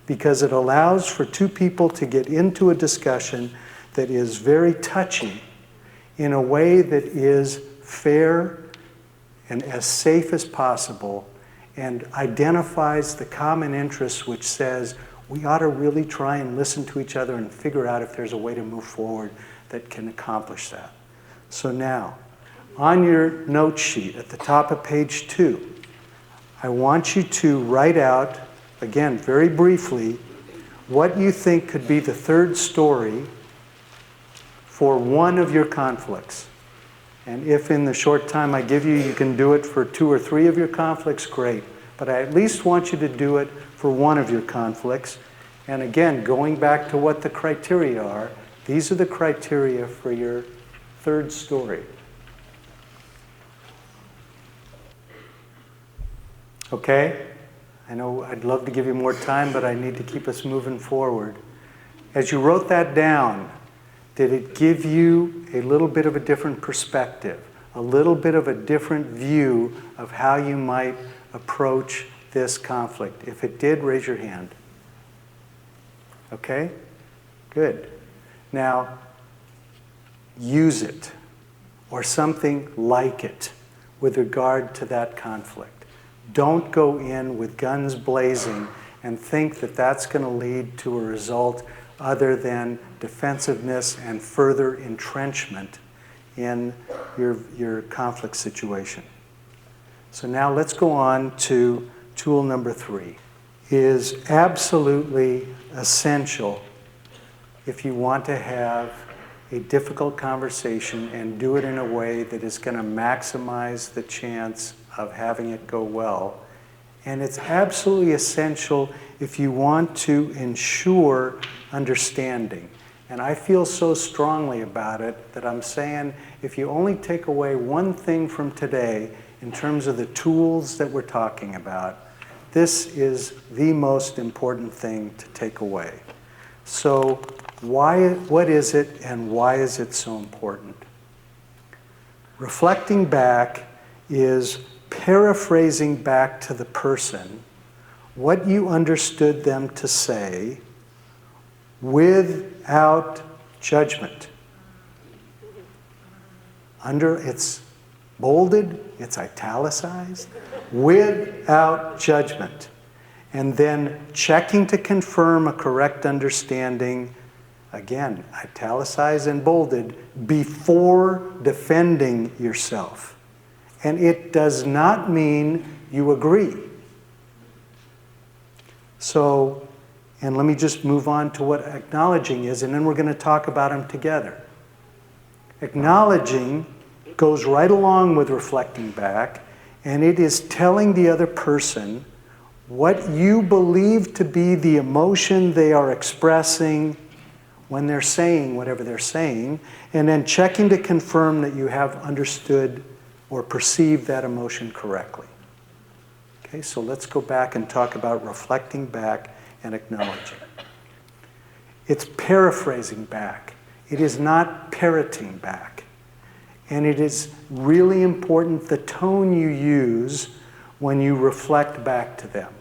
Because it allows for two people to get into a discussion that is very touchy in a way that is fair and as safe as possible and identifies the common interests, which says we ought to really try and listen to each other and figure out if there's a way to move forward that can accomplish that. So now, on your note sheet at the top of page 2, I want you to write out, again, very briefly, what you think could be the third story for one of your conflicts. And if in the short time I give you, you can do it for 2 or 3 of your conflicts, great. But I at least want you to do it for one of your conflicts. And again, going back to what the criteria are, these are the criteria for your third story. Okay? I know I'd love to give you more time, but I need to keep us moving forward. As you wrote that down, did it give you a little bit of a different perspective, a little bit of a different view of how you might approach this conflict? If it did, raise your hand. Okay? Good. Now, use it, or something like it, with regard to that conflict. Don't go in with guns blazing and think that that's going to lead to a result other than defensiveness and further entrenchment in your conflict situation. So now let's go on to tool number 3. It is absolutely essential if you want to have a difficult conversation and do it in a way that is going to maximize the chance of having it go well. And it's absolutely essential if you want to ensure understanding. And I feel so strongly about it that I'm saying if you only take away one thing from today in terms of the tools that we're talking about, this is the most important thing to take away. So what is it and why is it so important? Reflecting back is paraphrasing back to the person what you understood them to say without judgment. It's bolded, it's italicized, without judgment. And then checking to confirm a correct understanding, again, italicized and bolded, before defending yourself. And it does not mean you agree. So, and let me just move on to what acknowledging is, and then we're going to talk about them together. Acknowledging goes right along with reflecting back, and it is telling the other person what you believe to be the emotion they are expressing when they're saying whatever they're saying, and then checking to confirm that you have understood or perceived that emotion correctly. Okay, so let's go back and talk about reflecting back and acknowledging. It's paraphrasing back. It is not parroting back. And it is really important the tone you use when you reflect back to them.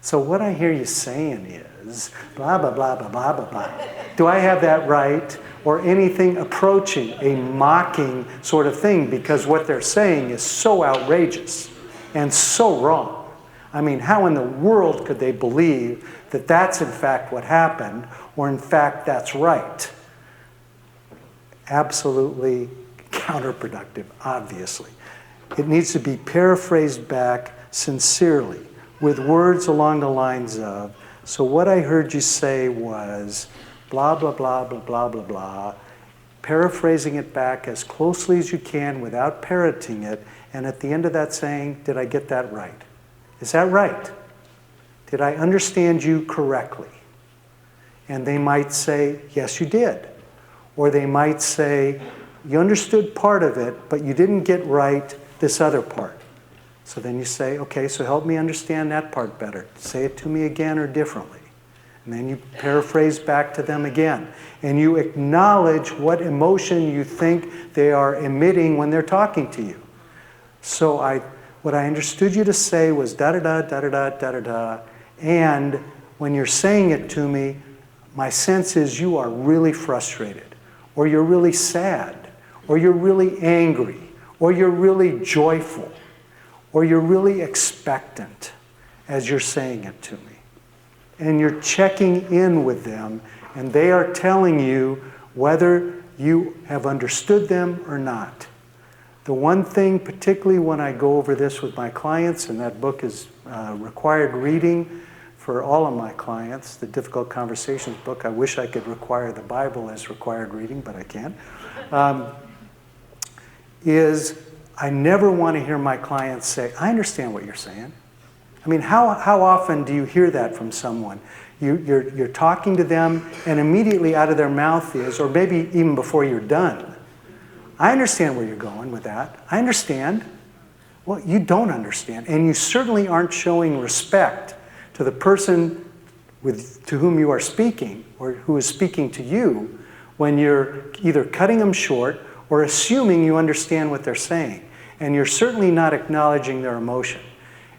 So what I hear you saying is, blah, blah, blah, blah, blah, blah, blah. Do I have that right? Or anything approaching a mocking sort of thing, because what they're saying is so outrageous and so wrong. I mean, how in the world could they believe that that's in fact what happened, or in fact that's right? Absolutely counterproductive, obviously. It needs to be paraphrased back sincerely, with words along the lines of, So what I heard you say was blah, blah, blah, blah, blah, blah, blah, paraphrasing it back as closely as you can without parroting it, and at the end of that saying, did I get that right? Is that right? Did I understand you correctly? And they might say, yes, you did. Or they might say, you understood part of it, but you didn't get right this other part. So then you say, okay, so help me understand that part better. Say it to me again or differently. And then you paraphrase back to them again. And you acknowledge what emotion you think they are emitting when they're talking to you. So what I understood you to say was da-da-da, da-da-da, da-da-da. And when you're saying it to me, my sense is you are really frustrated, or you're really sad, or you're really angry, or you're really joyful, or you're really expectant as you're saying it to me. And you're checking in with them, and they are telling you whether you have understood them or not. The one thing, particularly when I go over this with my clients, and that book is required reading for all of my clients, the Difficult Conversations book. I wish I could require the Bible as required reading, but I can't, is I never want to hear my clients say, I understand what you're saying. I mean, how often do you hear that from someone? You're talking to them, and immediately out of their mouth is, or maybe even before you're done, I understand where you're going with that. I understand. Well, you don't understand, and you certainly aren't showing respect to the person to whom you are speaking, or who is speaking to you, when you're either cutting them short or assuming you understand what they're saying, and you're certainly not acknowledging their emotion.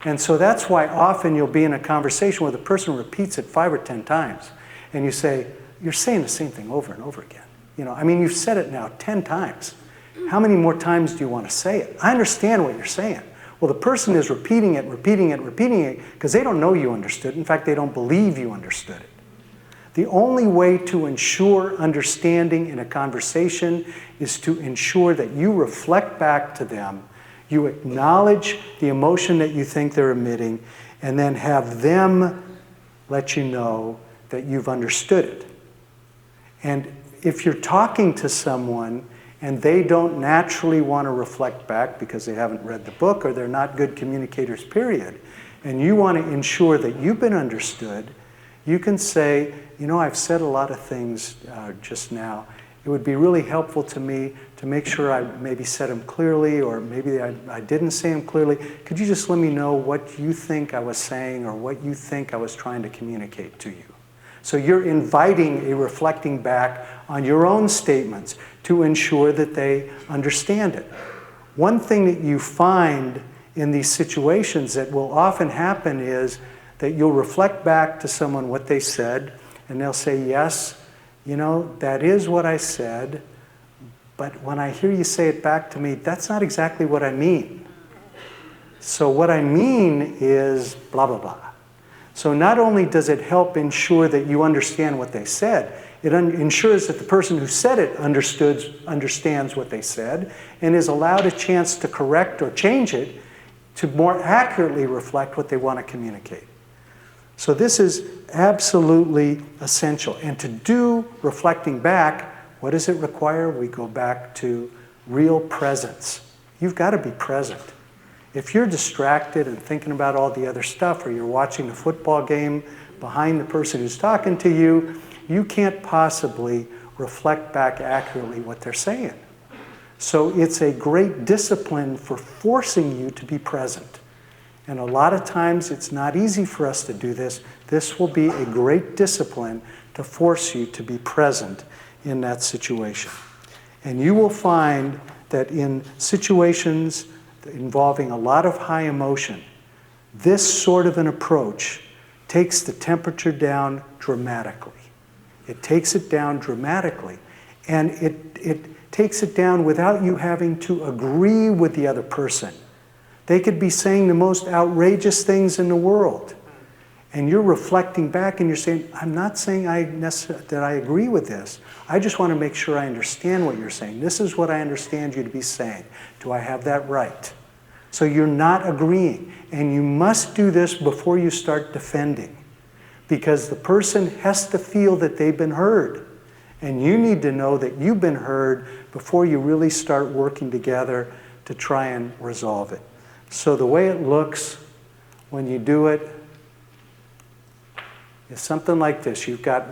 And so that's why often you'll be in a conversation where the person repeats it 5 or 10 times, and you say, you're saying the same thing over and over again. You know, I mean, you've said it now 10 times. How many more times do you want to say it? I understand what you're saying. Well, the person is repeating it because they don't know you understood. In fact, they don't believe you understood it. The only way to ensure understanding in a conversation is to ensure that you reflect back to them, you acknowledge the emotion that you think they're emitting, and then have them let you know that you've understood it. And if you're talking to someone and they don't naturally want to reflect back because they haven't read the book or they're not good communicators, period, and you want to ensure that you've been understood, you can say, you know, I've said a lot of things just now. It would be really helpful to me to make sure I maybe said them clearly, or maybe I didn't say them clearly. Could you just let me know what you think I was saying or what you think I was trying to communicate to you? So you're inviting a reflecting back on your own statements to ensure that they understand it. One thing that you find in these situations that will often happen is that you'll reflect back to someone what they said, and they'll say, yes, you know, that is what I said, but when I hear you say it back to me, that's not exactly what I mean. So what I mean is blah, blah, blah. So not only does it help ensure that you understand what they said, it ensures that the person who said it understands what they said and is allowed a chance to correct or change it to more accurately reflect what they want to communicate. So this is absolutely essential. And to do reflecting back, what does it require? We go back to real presence. You've got to be present. If you're distracted and thinking about all the other stuff, or you're watching a football game behind the person who's talking to you, you can't possibly reflect back accurately what they're saying. So it's a great discipline for forcing you to be present. And a lot of times it's not easy for us to do this. This will be a great discipline to force you to be present in that situation. And you will find that in situations involving a lot of high emotion, this sort of an approach takes the temperature down dramatically. It takes it down dramatically, and it takes it down without you having to agree with the other person. They could be saying the most outrageous things in the world, and you're reflecting back and you're saying, I'm not saying that I agree with this. I just want to make sure I understand what you're saying. This is what I understand you to be saying. Do I have that right? So you're not agreeing, and you must do this before you start defending. because the person has to feel that they've been heard. And you need to know that you've been heard before you really start working together to try and resolve it. So the way it looks when you do it is something like this. You've got,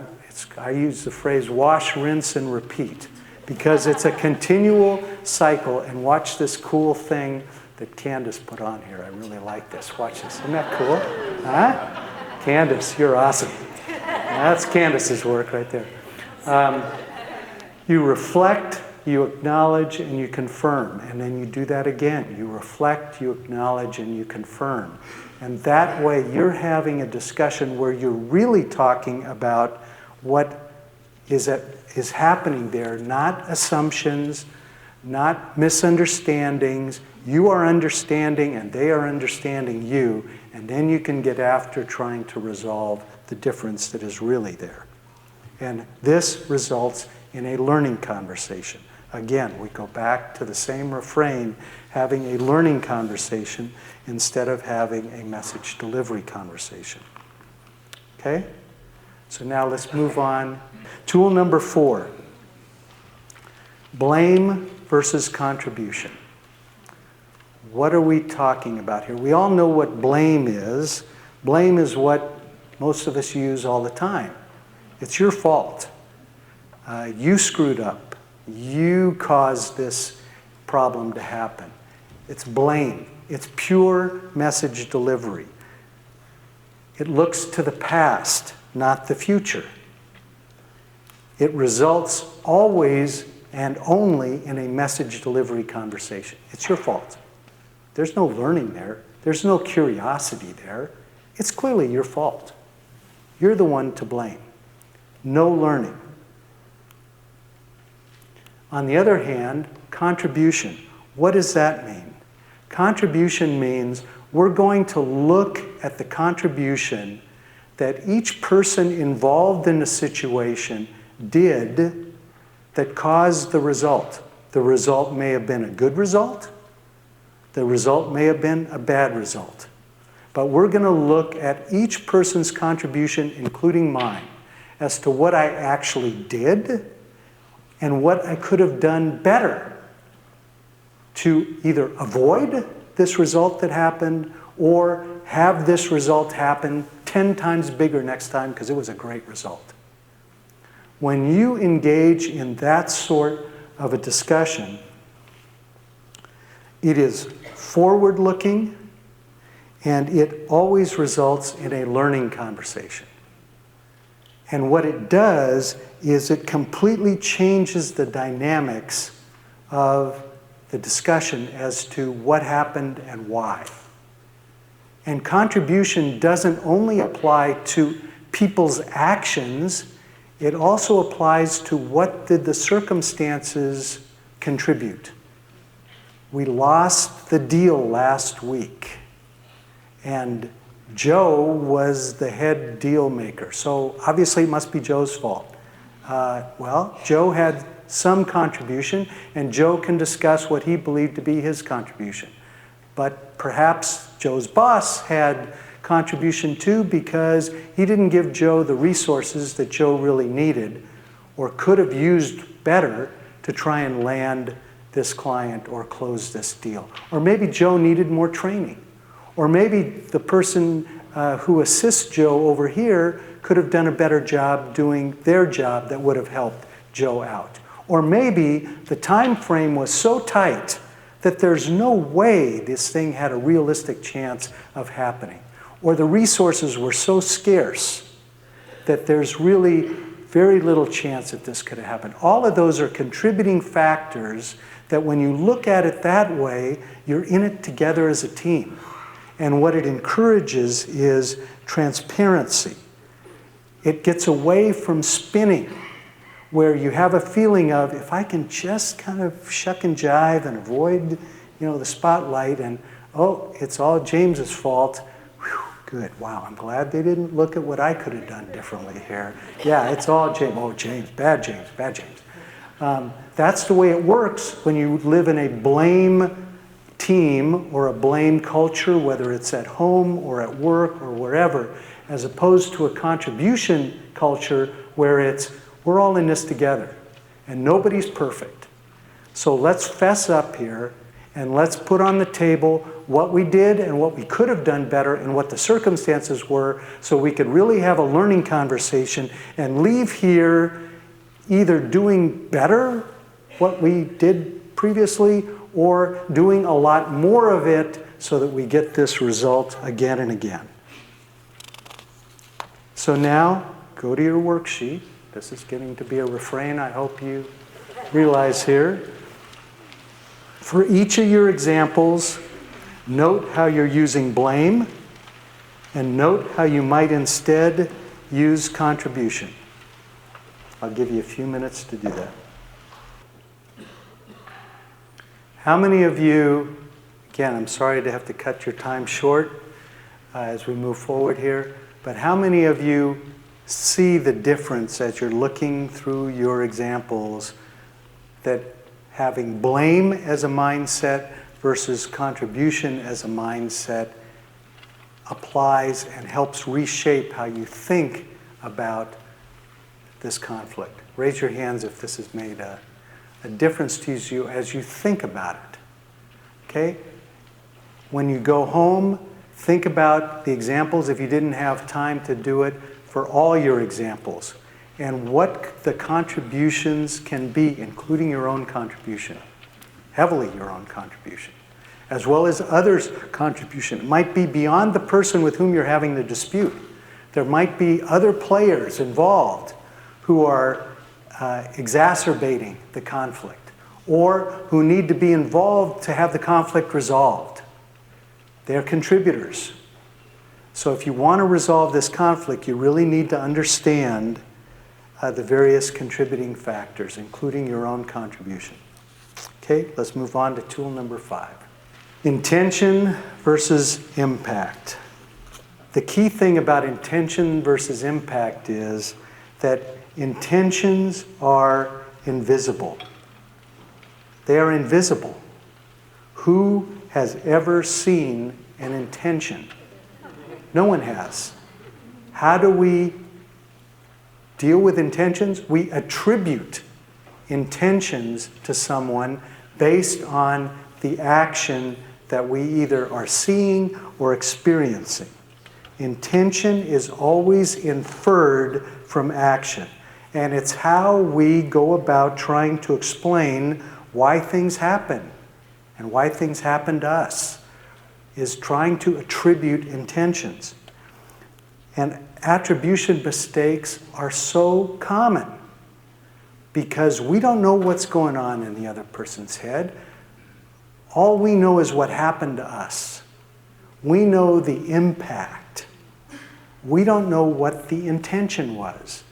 I use the phrase wash, rinse, and repeat, because it's a continual cycle. And watch this cool thing that Candace put on here. I really like this. Watch this. Isn't that cool? Huh? Candace, you're awesome. That's Candace's work right there. You reflect, you acknowledge, and you confirm. And then you do that again. You reflect, you acknowledge, and you confirm. And that way you're having a discussion where you're really talking about what is happening there, not assumptions, not misunderstandings. You are understanding and they are understanding you, and then you can get after trying to resolve the difference that is really there. And this results in a learning conversation. Again, we go back to the same refrain, having a learning conversation instead of having a message delivery conversation. Okay? So now let's move on. Tool number 4, blame versus contribution. What are we talking about here? We all know what blame is. Blame is what most of us use all the time. It's your fault. You screwed up. You caused this problem to happen. It's blame. It's pure message delivery. It looks to the past, not the future. It results always and only in a message delivery conversation. It's your fault. There's no learning there. There's no curiosity there. It's clearly your fault. You're the one to blame. No learning. On the other hand, contribution. What does that mean? Contribution means we're going to look at the contribution that each person involved in the situation did that caused the result. The result may have been a good result. The result may have been a bad result. But we're going to look at each person's contribution, including mine, as to what I actually did and what I could have done better to either avoid this result that happened or have this result happen 10 times bigger next time because it was a great result. When you engage in that sort of a discussion, it is forward-looking and it always results in a learning conversation. And what it does is it completely changes the dynamics of the discussion as to what happened and why. And contribution doesn't only apply to people's actions, it also applies to what did the circumstances contribute. We lost the deal last week, and Joe was the head deal maker. So obviously it must be Joe's fault. Well, Joe had some contribution, and Joe can discuss what he believed to be his contribution. But perhaps Joe's boss had contribution too because he didn't give Joe the resources that Joe really needed or could have used better to try and land this client or close this deal. Or maybe Joe needed more training. Or maybe the person who assists Joe over here could have done a better job doing their job that would have helped Joe out. Or maybe the time frame was so tight that there's no way this thing had a realistic chance of happening. Or the resources were so scarce that there's really very little chance that this could have happened. All of those are contributing factors that when you look at it that way, you're in it together as a team. And what it encourages is transparency. It gets away from spinning, where you have a feeling of, if I can just kind of shuck and jive and avoid, the spotlight, and oh, it's all James's fault. Whew, good, wow, I'm glad they didn't look at what I could have done differently here. Yeah, it's all James. Oh, James, bad James, bad James. That's the way it works when you live in a blame team or a blame culture, whether it's at home or at work or wherever. as opposed to a contribution culture where it's, we're all in this together and nobody's perfect. So let's fess up here and let's put on the table what we did and what we could have done better and what the circumstances were, so we could really have a learning conversation and leave here either doing better what we did previously or doing a lot more of it so that we get this result again and again. So now, go to your worksheet. This is getting to be a refrain I hope you realize here. For each of your examples, note how you're using blame and note how you might instead use contribution. I'll give you a few minutes to do that. How many of you, again, I'm sorry to have to cut your time short as we move forward here, but how many of you see the difference as you're looking through your examples, that having blame as a mindset versus contribution as a mindset applies and helps reshape how you think about this conflict? Raise your hands if this has made a difference to you as you think about it. Okay? When you go home, think about the examples, if you didn't have time to do it, for all your examples, and what the contributions can be, including your own contribution, heavily your own contribution, as well as others' contribution. It might be beyond the person with whom you're having the dispute. There might be other players involved who are exacerbating the conflict, or who need to be involved to have the conflict resolved. They're contributors. So if you want to resolve this conflict, you really need to understand the various contributing factors, including your own contribution. Okay, let's move on to tool number 5. Intention versus impact. The key thing about intention versus impact is that intentions are invisible. They are invisible. Who has ever seen an intention? No one has. How do we deal with intentions? We attribute intentions to someone based on the action that we either are seeing or experiencing. Intention is always inferred from action. And it's how we go about trying to explain why things happen and why things happen to us, is trying to attribute intentions. And attribution mistakes are so common because we don't know what's going on in the other person's head. All we know is what happened to us. We know the impact. We don't know what the intention was.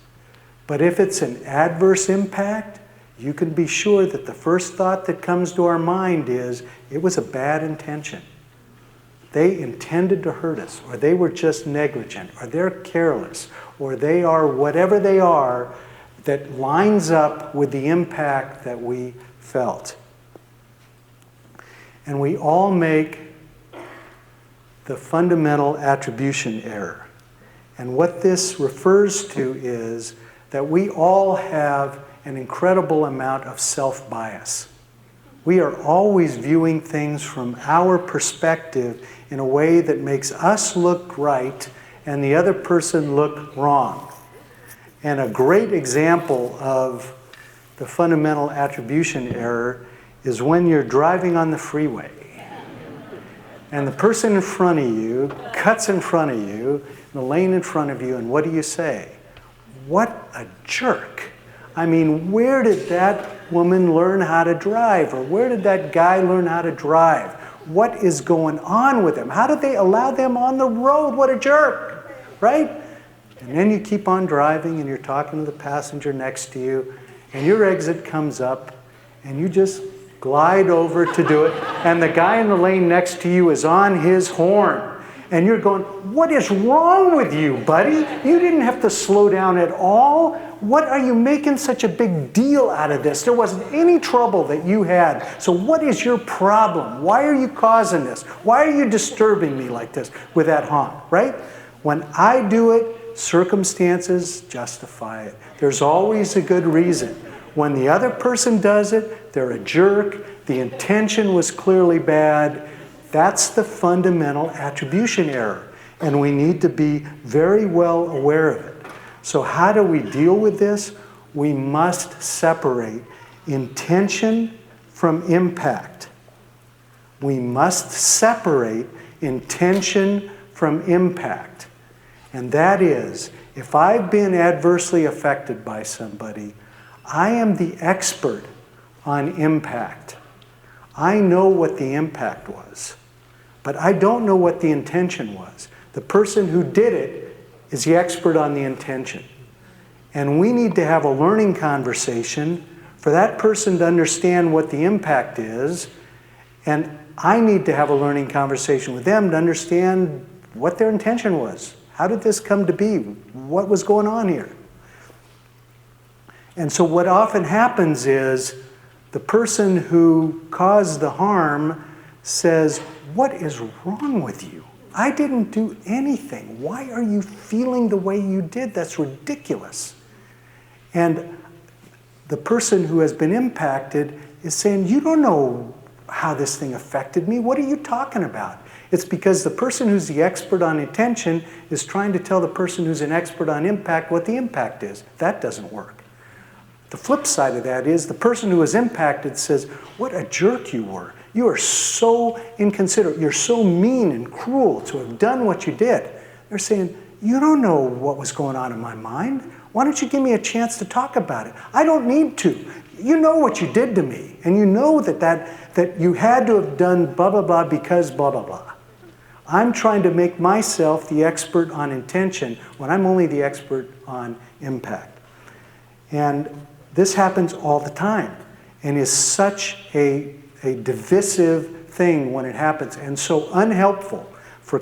But if it's an adverse impact, you can be sure that the first thought that comes to our mind is, it was a bad intention. They intended to hurt us, or they were just negligent, or they're careless, or they are whatever they are that lines up with the impact that we felt. And we all make the fundamental attribution error. And what this refers to is that we all have an incredible amount of self-bias. We are always viewing things from our perspective in a way that makes us look right and the other person look wrong. And a great example of the fundamental attribution error is when you're driving on the freeway and the person in front of you cuts in front of you, in the lane in front of you, and what do you say? What a jerk. I mean, where did that woman learn how to drive? Or where did that guy learn how to drive? What is going on with them? How did they allow them on the road? What a jerk, right? And then you keep on driving and you're talking to the passenger next to you and your exit comes up and you just glide over to do it and the guy in the lane next to you is on his horn. And you're going, what is wrong with you, buddy? You didn't have to slow down at all. What are you making such a big deal out of this? There wasn't any trouble that you had. So what is your problem? Why are you causing this? Why are you disturbing me like this with that honk, right? When I do it, circumstances justify it. There's always a good reason. When the other person does it, they're a jerk, the intention was clearly bad. That's the fundamental attribution error, and we need to be very well aware of it. So how do we deal with this? We must separate intention from impact. We must separate intention from impact. And that is, if I've been adversely affected by somebody, I am the expert on impact. I know what the impact was, but I don't know what the intention was. The person who did it is the expert on the intention. And we need to have a learning conversation for that person to understand what the impact is, and I need to have a learning conversation with them to understand what their intention was. How did this come to be? What was going on here? And so what often happens is the person who caused the harm says, "What is wrong with you? I didn't do anything. Why are you feeling the way you did? That's ridiculous." And the person who has been impacted is saying, "You don't know how this thing affected me. What are you talking about?" It's because the person who's the expert on intention is trying to tell the person who's an expert on impact what the impact is. That doesn't work. The flip side of that is the person who is impacted says, "What a jerk you were. You are so inconsiderate. You're so mean and cruel to have done what you did." They're saying, "You don't know what was going on in my mind. Why don't you give me a chance to talk about it? I don't need to. You know what you did to me, and you know that you had to have done blah, blah, blah because blah, blah, blah. I'm trying to make myself the expert on intention when I'm only the expert on impact." And this happens all the time and is such a divisive thing when it happens and so unhelpful for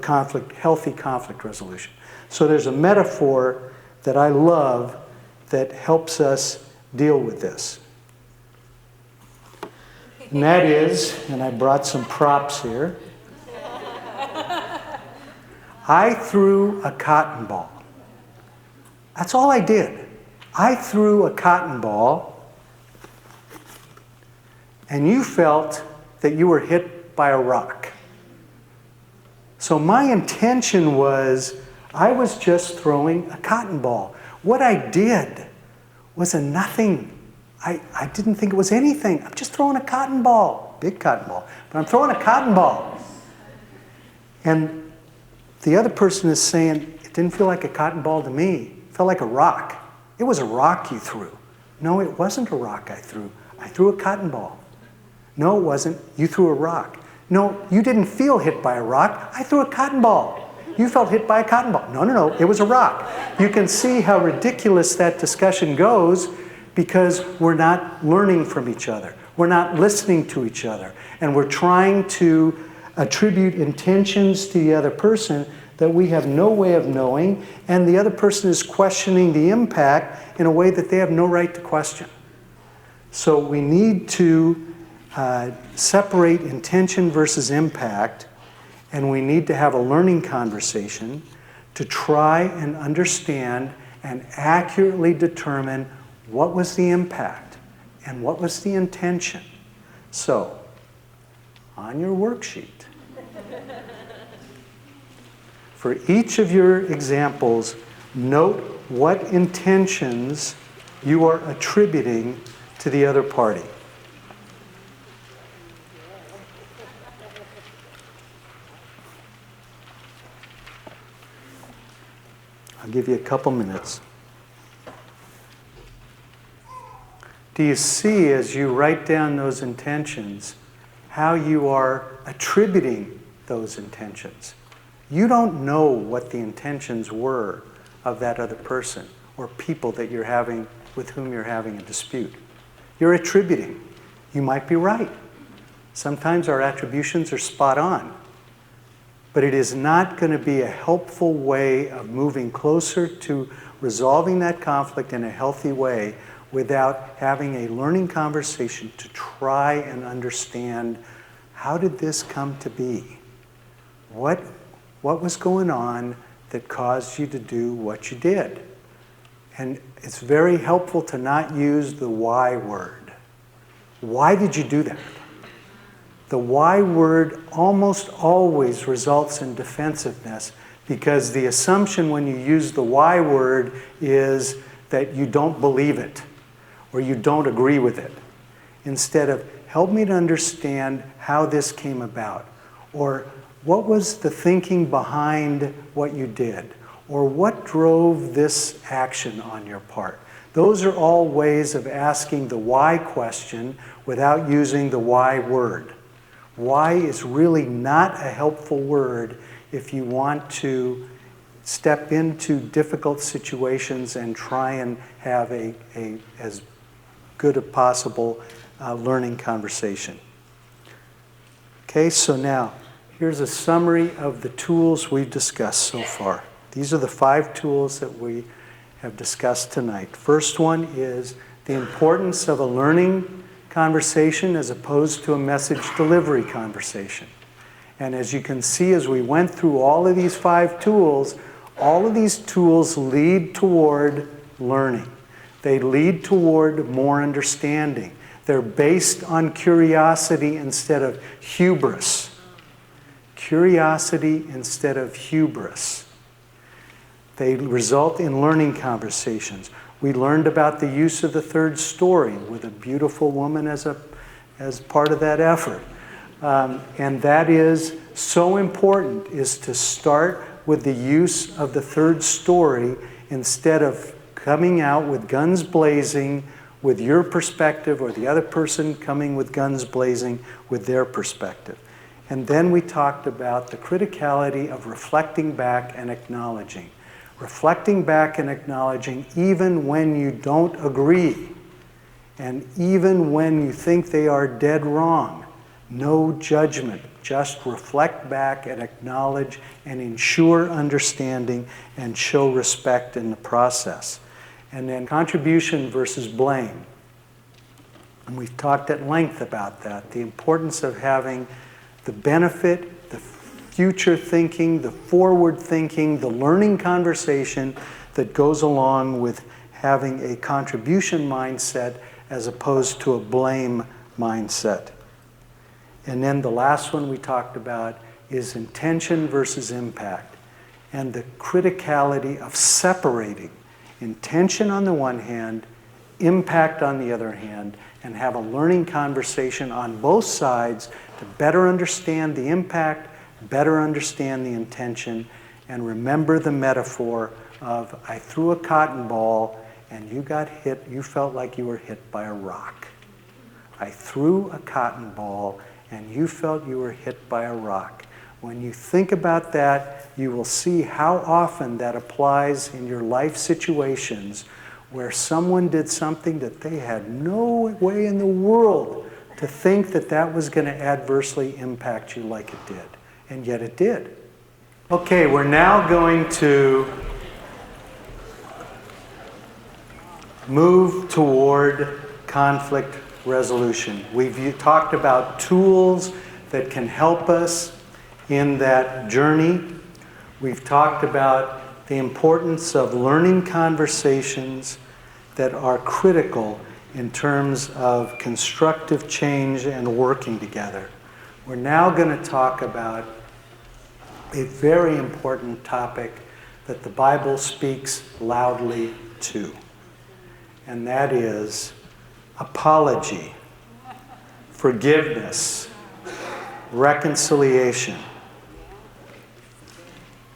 healthy conflict resolution. So there's a metaphor that I love that helps us deal with this. And that is, and I brought some props here, I threw a cotton ball. That's all I did. I threw a cotton ball, and you felt that you were hit by a rock. So my intention was, I was just throwing a cotton ball. What I did was a nothing. I didn't think it was anything. I'm just throwing a cotton ball, big cotton ball, but I'm throwing a cotton ball. And the other person is saying, "It didn't feel like a cotton ball to me. It felt like a rock. It was a rock you threw." "No, it wasn't a rock I threw. I threw a cotton ball." "No, it wasn't. You threw a rock." "No, you didn't feel hit by a rock. I threw a cotton ball. You felt hit by a cotton ball." No, it was a rock." You can see how ridiculous that discussion goes because we're not learning from each other. We're not listening to each other. And we're trying to attribute intentions to the other person that we have no way of knowing, and the other person is questioning the impact in a way that they have no right to question. So we need to separate intention versus impact, and we need to have a learning conversation to try and understand and accurately determine what was the impact and what was the intention. So, on your worksheet, for each of your examples, note what intentions you are attributing to the other party. I'll give you a couple minutes. Do you see, as you write down those intentions, how you are attributing those intentions? You don't know what the intentions were of that other person or people that you're having, with whom you're having a dispute. You're attributing. You might be right. Sometimes our attributions are spot on. But it is not going to be a helpful way of moving closer to resolving that conflict in a healthy way without having a learning conversation to try and understand, how did this come to be? What was going on that caused you to do what you did? And it's very helpful to not use the why word. Why did you do that? The why word almost always results in defensiveness, because the assumption when you use the why word is that you don't believe it or you don't agree with it. Instead of, help me to understand how this came about, or what was the thinking behind what you did, or what drove this action on your part. Those are all ways of asking the why question without using the why word. Why is really not a helpful word if you want to step into difficult situations and try and have as good a possible learning conversation. Okay, so now here's a summary of the tools we've discussed so far. These are the 5 tools that we have discussed tonight. First one is the importance of a learning conversation as opposed to a message delivery conversation. And as you can see, as we went through all of these 5 tools, all of these tools lead toward learning. They lead toward more understanding. They're based on curiosity instead of hubris. Curiosity instead of hubris. They result in learning conversations. We learned about the use of the third story with a beautiful woman as part of that effort. And that is so important, is to start with the use of the third story instead of coming out with guns blazing with your perspective, or the other person coming with guns blazing with their perspective. And then we talked about the criticality of reflecting back and acknowledging. Reflecting back and acknowledging even when you don't agree, and even when you think they are dead wrong. No judgment, just reflect back and acknowledge and ensure understanding and show respect in the process. And then contribution versus blame. And we've talked at length about that, the importance of having the benefit, the future thinking, the forward thinking, the learning conversation that goes along with having a contribution mindset as opposed to a blame mindset. And then the last one we talked about is intention versus impact, and the criticality of separating intention on the one hand, impact on the other hand, and have a learning conversation on both sides to better understand the impact, better understand the intention, and remember the metaphor of, I threw a cotton ball and you got hit, you felt like you were hit by a rock. I threw a cotton ball and you felt you were hit by a rock. When you think about that, you will see how often that applies in your life situations where someone did something that they had no way in the world to think that that was going to adversely impact you like it did. And yet it did. Okay, we're now going to move toward conflict resolution. We've talked about tools that can help us in that journey. We've talked about the importance of learning conversations that are critical in terms of constructive change and working together. We're now going to talk about a very important topic that the Bible speaks loudly to, and that is apology, forgiveness, reconciliation.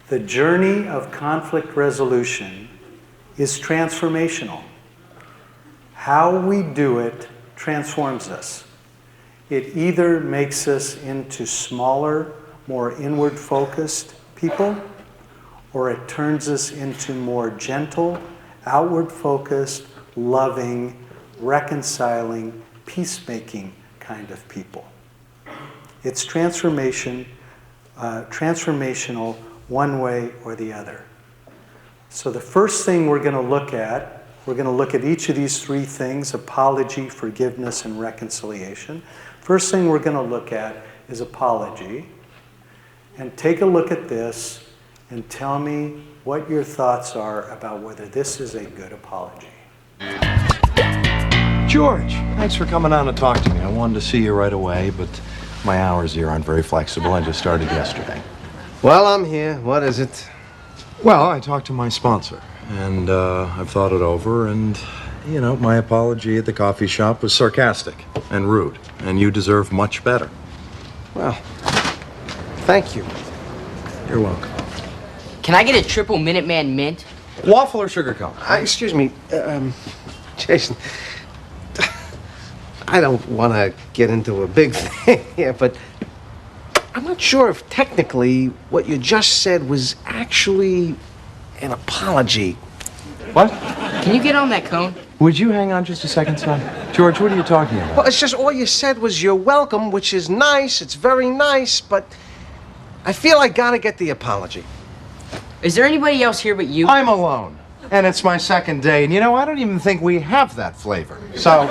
The journey of conflict resolution is transformational. How we do it transforms us. It either makes us into smaller, more inward-focused people, or it turns us into more gentle, outward-focused, loving, reconciling, peacemaking kind of people. It's transformational one way or the other. So the first thing we're going to look at each of these 3 things: apology, forgiveness, and reconciliation. First thing we're going to look at is apology. And take a look at this and tell me what your thoughts are about whether this is a good apology. George, thanks for coming on to talk to me. I wanted to see you right away, but my hours here aren't very flexible. I just started yesterday. Well, I'm here. What is it? Well, I talked to my sponsor, and I've thought it over, and, you know, my apology at the coffee shop was sarcastic and rude, and you deserve much better. Well, thank you. You're welcome. Can I get a triple Minuteman mint? Waffle or sugar cone? Excuse me, Jason. I don't want to get into a big thing here, but I'm not sure if technically what you just said was actually an apology. What? Can you get on that cone? Would you hang on just a second, son? George, what are you talking about? Well, it's just all you said was you're welcome, which is nice. It's very nice, but I feel I gotta get the apology. Is there anybody else here but you? I'm alone, and it's my second day, and you know, I don't even think we have that flavor. So,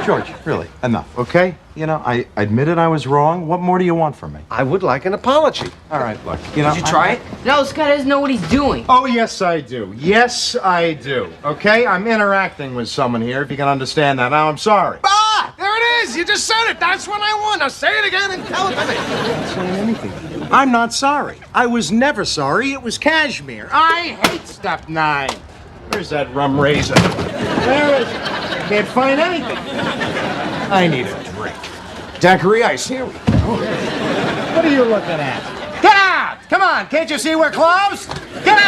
George, really, enough, okay? You know, I admitted I was wrong. What more do you want from me? I would like an apology. All right, look, you know... Did you try it? No, this guy doesn't know what he's doing. Oh, yes, I do. Yes, I do. Okay? I'm interacting with someone here, if you can understand that. Now, I'm sorry. Ah! There it is! You just said it! That's what I want! Now say it again and tell it to me! I'm not saying anything. I'm not sorry. I was never sorry. It was cashmere. I hate step 9. Where's that rum raisin? Where is it? I can't find anything. I need a drink. Daiquiri ice, here we go. What are you looking at? Get out! Come on, can't you see we're closed? Get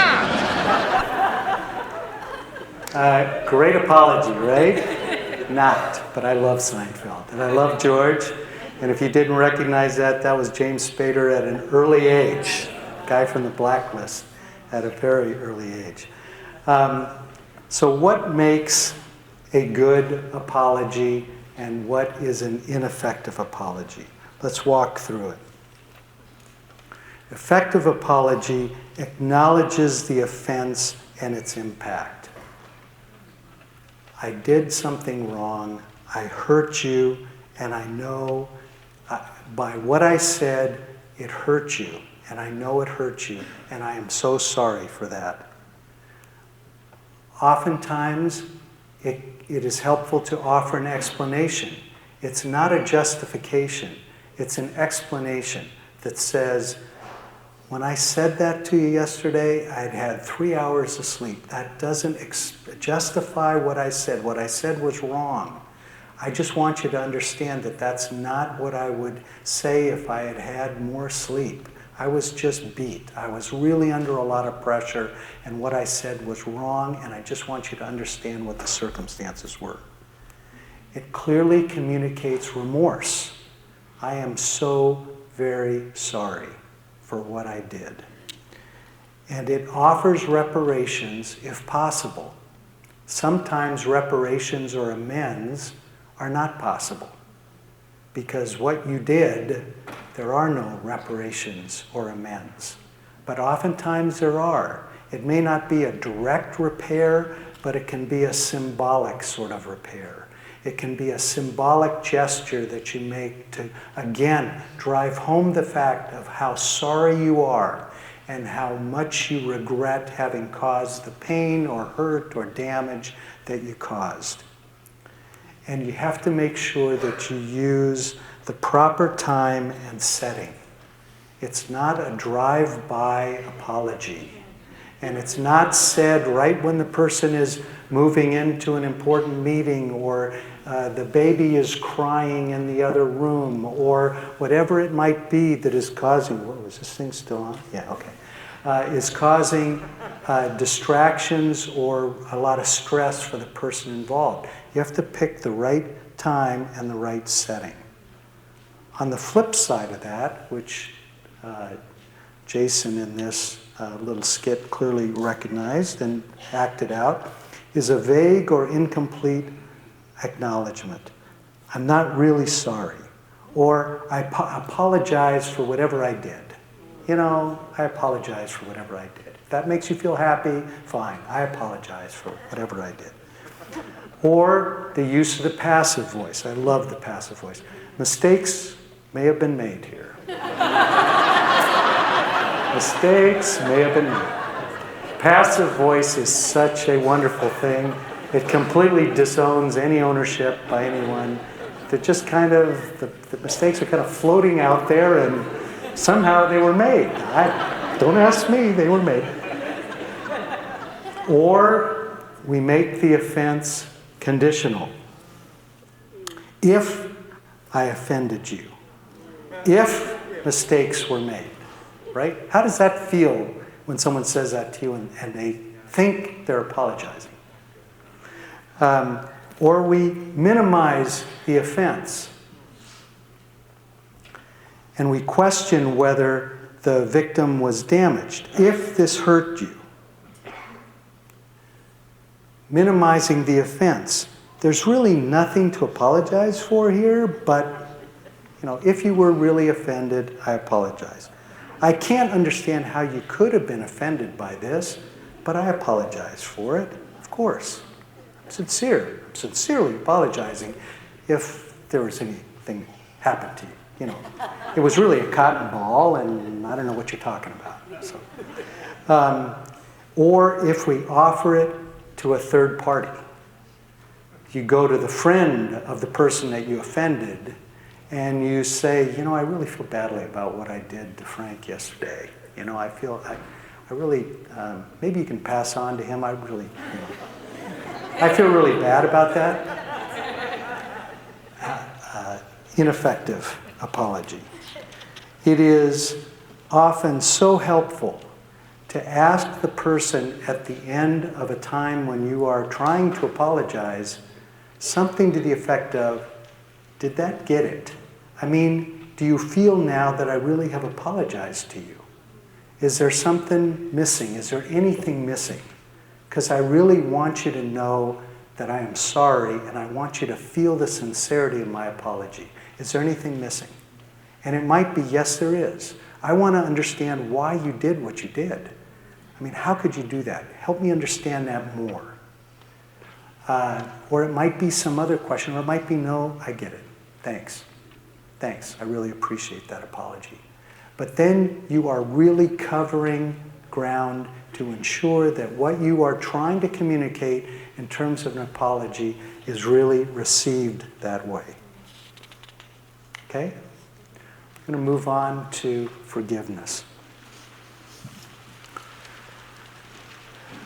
out! Great apology, right? Not, but I love Seinfeld, and I love George. And if you didn't recognize that, that was James Spader at an early age, guy from the Blacklist at a very early age. So what makes a good apology and what is an ineffective apology? Let's walk through it. Effective apology acknowledges the offense and its impact. I did something wrong, I hurt you, and I know by what I said, it hurt you, and I know it hurt you, and I am so sorry for that. Oftentimes, it is helpful to offer an explanation. It's not a justification. It's an explanation that says, when I said that to you yesterday, I'd had 3 hours of sleep. That doesn't justify what I said. What I said was wrong. I just want you to understand that that's not what I would say if I had had more sleep. I was just beat. I was really under a lot of pressure, and what I said was wrong, and I just want you to understand what the circumstances were. It clearly communicates remorse. I am so very sorry for what I did. And it offers reparations if possible. Sometimes reparations or amends are not possible, because what you did, there are no reparations or amends. But oftentimes there are. It may not be a direct repair, but it can be a symbolic sort of repair. It can be a symbolic gesture that you make to, again, drive home the fact of how sorry you are and how much you regret having caused the pain or hurt or damage that you caused. And you have to make sure that you use the proper time and setting. It's not a drive-by apology. And it's not said right when the person is moving into an important meeting, or the baby is crying in the other room, or whatever it might be that is causing, what was this thing still on? Yeah, okay. Is causing distractions or a lot of stress for the person involved. You have to pick the right time and the right setting. On the flip side of that, which Jason in this little skit clearly recognized and acted out, is a vague or incomplete acknowledgement. I'm not really sorry. Or I apologize for whatever I did. You know, I apologize for whatever I did. If that makes you feel happy, fine. I apologize for whatever I did. Or the use of the passive voice. I love the passive voice. Mistakes may have been made here. Mistakes may have been made. Passive voice is such a wonderful thing. It completely disowns any ownership by anyone. That just kind of, the mistakes are kind of floating out there, and somehow they were made. Don't ask me, they were made. Or we make the offense conditional. If I offended you, if mistakes were made, right? How does that feel when someone says that to you and they think they're apologizing? Or we minimize the offense. And we question whether the victim was damaged. If this hurt you, minimizing the offense. There's really nothing to apologize for here, but if you were really offended, I apologize. I can't understand how you could have been offended by this, but I apologize for it, of course. I'm sincerely apologizing if there was anything happened to you. It was really a cotton ball, and I don't know what you're talking about. So, or if we offer it to a third party. You go to the friend of the person that you offended, and you say, I really feel badly about what I did to Frank yesterday. I really, maybe you can pass on to him. I feel really bad about that. Ineffective apology. It is often so helpful to ask the person at the end of a time when you are trying to apologize something to the effect of, did that get it? I mean, do you feel now that I really have apologized to you? Is there something missing? Is there anything missing? Because I really want you to know that I am sorry, and I want you to feel the sincerity of my apology. Is there anything missing? And it might be, yes, there is. I want to understand why you did what you did. I mean, how could you do that? Help me understand that more. Or it might be some other question, or it might be, no, I get it. Thanks. Thanks. I really appreciate that apology. But then you are really covering ground to ensure that what you are trying to communicate in terms of an apology is really received that way. Okay? I'm going to move on to forgiveness.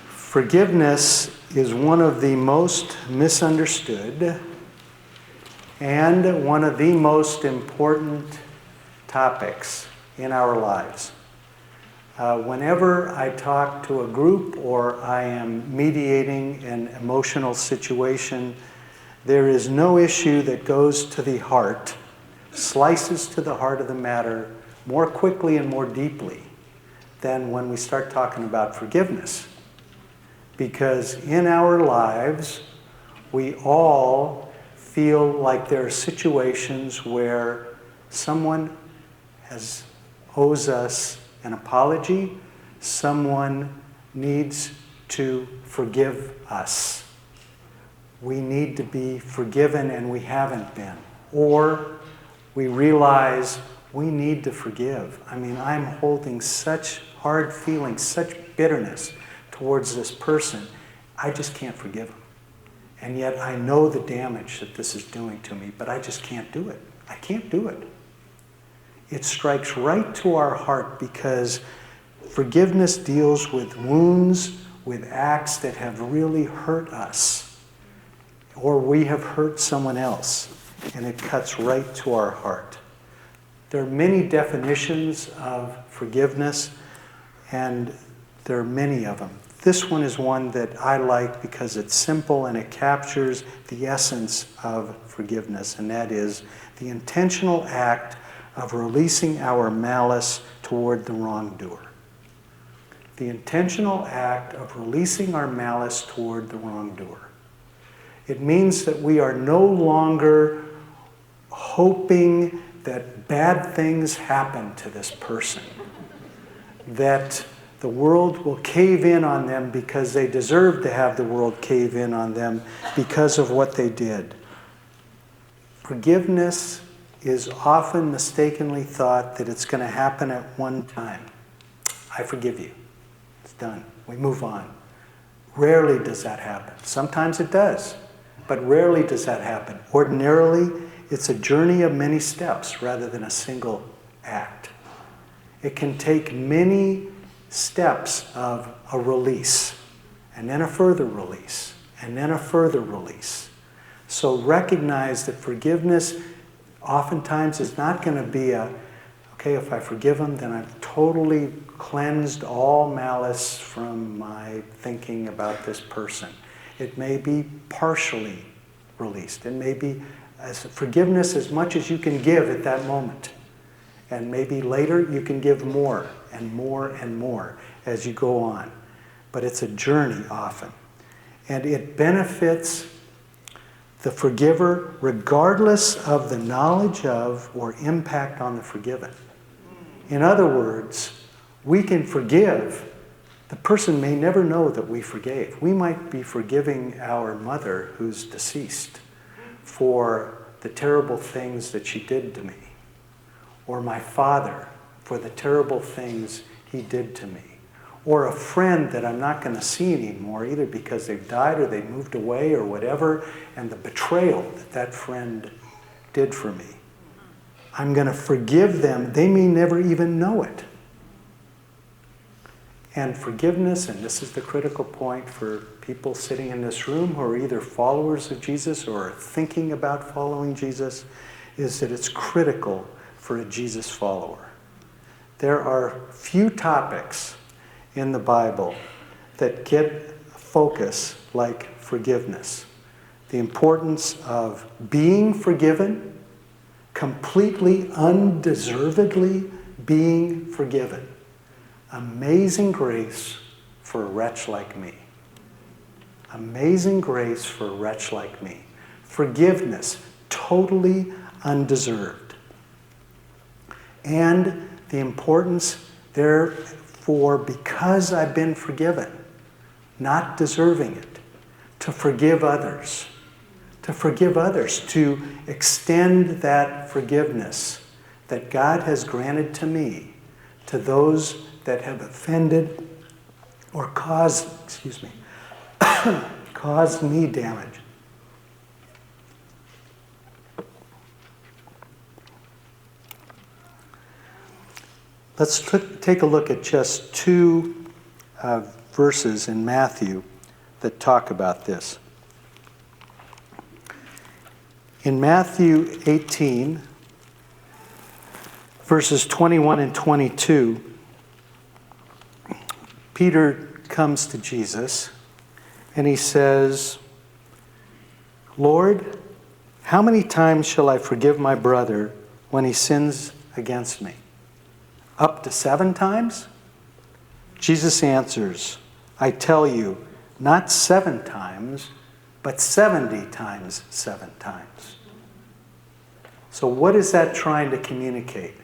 Forgiveness is one of the most misunderstood and one of the most important topics in our lives. Whenever I talk to a group or I am mediating an emotional situation, there is no issue that goes to the heart, slices to the heart of the matter more quickly and more deeply than when we start talking about forgiveness. Because in our lives, we all feel like there are situations where someone owes us an apology, someone needs to forgive us. We need to be forgiven and we haven't been. Or we realize we need to forgive. I mean, I'm holding such hard feelings, such bitterness towards this person, I just can't forgive him. And yet I know the damage that this is doing to me, but I just can't do it. I can't do it. It strikes right to our heart because forgiveness deals with wounds, with acts that have really hurt us, or we have hurt someone else, and it cuts right to our heart. There are many definitions of forgiveness, and there are many of them. This one is one that I like because it's simple and it captures the essence of forgiveness, and that is the intentional act of releasing our malice toward the wrongdoer. The intentional act of releasing our malice toward the wrongdoer. It means that we are no longer hoping that bad things happen to this person, that the world will cave in on them because they deserve to have the world cave in on them because of what they did. Forgiveness is often mistakenly thought that it's going to happen at one time. I forgive you. It's done. We move on. Rarely does that happen. Sometimes it does, but rarely does that happen. Ordinarily, it's a journey of many steps rather than a single act. It can take many steps of a release, and then a further release, and then a further release. So recognize that forgiveness oftentimes is not going to be okay, if I forgive them, then I've totally cleansed all malice from my thinking about this person. It may be partially released. It may be forgiveness as much as you can give at that moment. And maybe later you can give more and more and more as you go on. But it's a journey often. And it benefits the forgiver regardless of the knowledge of or impact on the forgiven. In other words, we can forgive. The person may never know that we forgave. We might be forgiving our mother who's deceased for the terrible things that she did to me, or my father for the terrible things he did to me, or a friend that I'm not going to see anymore, either because they've died or they moved away or whatever, and the betrayal that that friend did for me. I'm going to forgive them. They may never even know it. And forgiveness, and this is the critical point for people sitting in this room who are either followers of Jesus or are thinking about following Jesus, is that it's critical for a Jesus follower. There are few topics in the Bible that get focus like forgiveness. The importance of being forgiven, completely undeservedly being forgiven. Amazing grace for a wretch like me. Amazing grace for a wretch like me. Forgiveness, totally undeserved. And the importance, therefore, because I've been forgiven, not deserving it, to forgive others. To forgive others, to extend that forgiveness that God has granted to me to those that have offended or caused me damage. Let's take a look at just two verses in Matthew that talk about this. In Matthew 18, verses 21 and 22, Peter comes to Jesus and he says, Lord, how many times shall I forgive my brother when he sins against me? Up to 7 times? Jesus answers, I tell you, not 7 times, but 70 times 7 times. So what is that trying to communicate?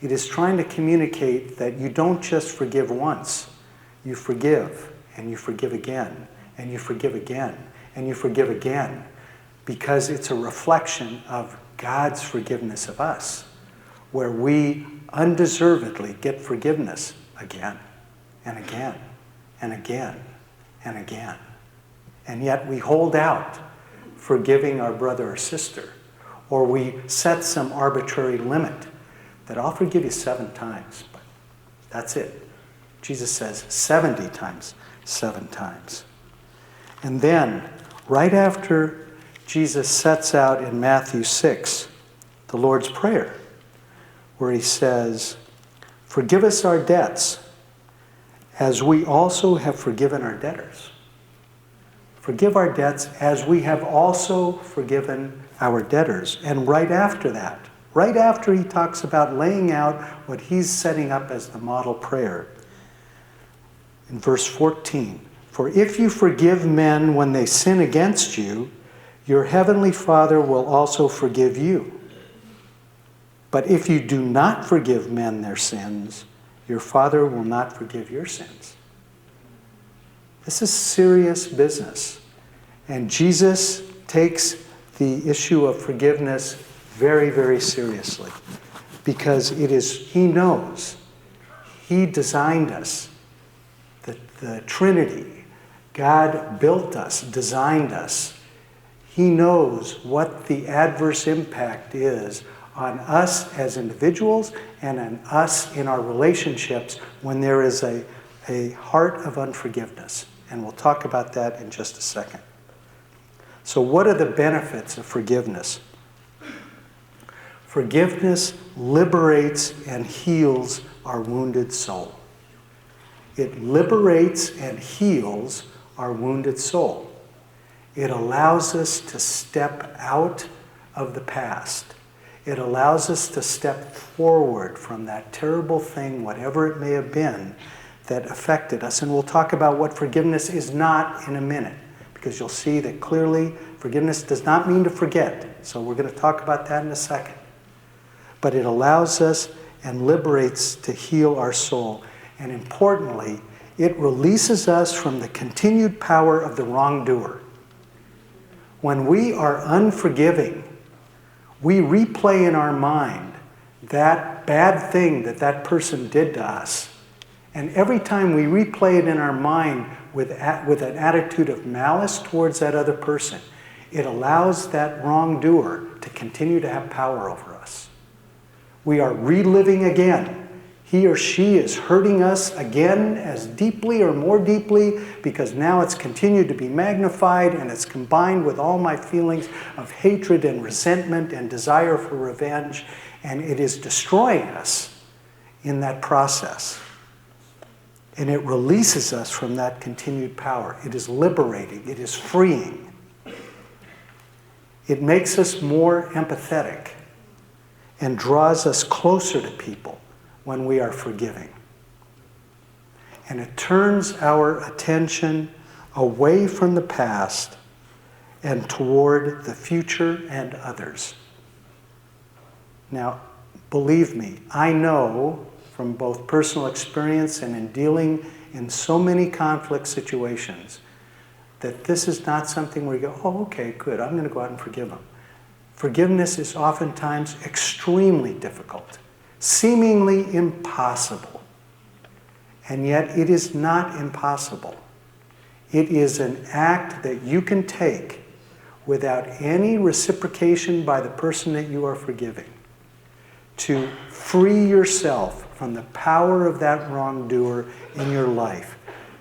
It is trying to communicate that you don't just forgive once. You forgive, and you forgive again, and you forgive again, and you forgive again, because it's a reflection of God's forgiveness of us, where we undeservedly get forgiveness again, and again, and again, and again. And yet we hold out forgiving our brother or sister, or we set some arbitrary limit that I'll forgive you 7 times, but that's it. Jesus says 70 times 7 times. And then, right after Jesus sets out in Matthew 6, the Lord's Prayer, where he says, forgive us our debts, as we also have forgiven our debtors. Forgive our debts as we have also forgiven our debtors. And right after that, right after he talks about laying out what he's setting up as the model prayer, in verse 14, for if you forgive men when they sin against you, your heavenly Father will also forgive you. But if you do not forgive men their sins, your Father will not forgive your sins. This is serious business. And Jesus takes the issue of forgiveness very, very seriously. Because he knows He designed us. The Trinity. God built us, designed us. He knows what the adverse impact is on us as individuals and on us in our relationships when there is a heart of unforgiveness. And we'll talk about that in just a second. So what are the benefits of forgiveness? Forgiveness liberates and heals our wounded soul. It liberates and heals our wounded soul. It allows us to step out of the past. It allows us to step forward from that terrible thing, whatever it may have been, that affected us. And we'll talk about what forgiveness is not in a minute, because you'll see that clearly forgiveness does not mean to forget. So we're going to talk about that in a second. But it allows us and liberates to heal our soul. And importantly, it releases us from the continued power of the wrongdoer. When we are unforgiving, we replay in our mind that bad thing that that person did to us. And every time we replay it in our mind with an attitude of malice towards that other person, it allows that wrongdoer to continue to have power over us. We are reliving again. He or she is hurting us again as deeply or more deeply because now it's continued to be magnified and it's combined with all my feelings of hatred and resentment and desire for revenge, and it is destroying us in that process. And it releases us from that continued power. It is liberating. It is freeing. It makes us more empathetic and draws us closer to people when we are forgiving. And it turns our attention away from the past and toward the future and others. Now, believe me, I know from both personal experience and in dealing in so many conflict situations that this is not something where you go, oh, okay, good, I'm going to go out and forgive them. Forgiveness is oftentimes extremely difficult, seemingly impossible. And yet it is not impossible. It is an act that you can take without any reciprocation by the person that you are forgiving to free yourself from the power of that wrongdoer in your life,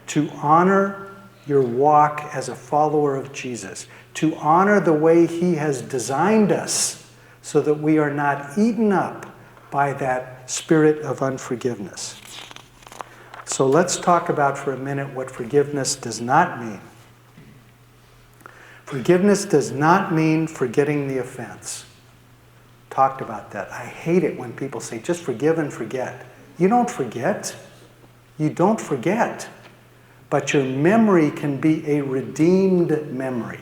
to honor your walk as a follower of Jesus, to honor the way He has designed us so that we are not eaten up by that spirit of unforgiveness. So let's talk about for a minute what forgiveness does not mean. Forgiveness does not mean forgetting the offense. Talked about that. I hate it when people say, just forgive and forget. You don't forget. You don't forget. But your memory can be a redeemed memory.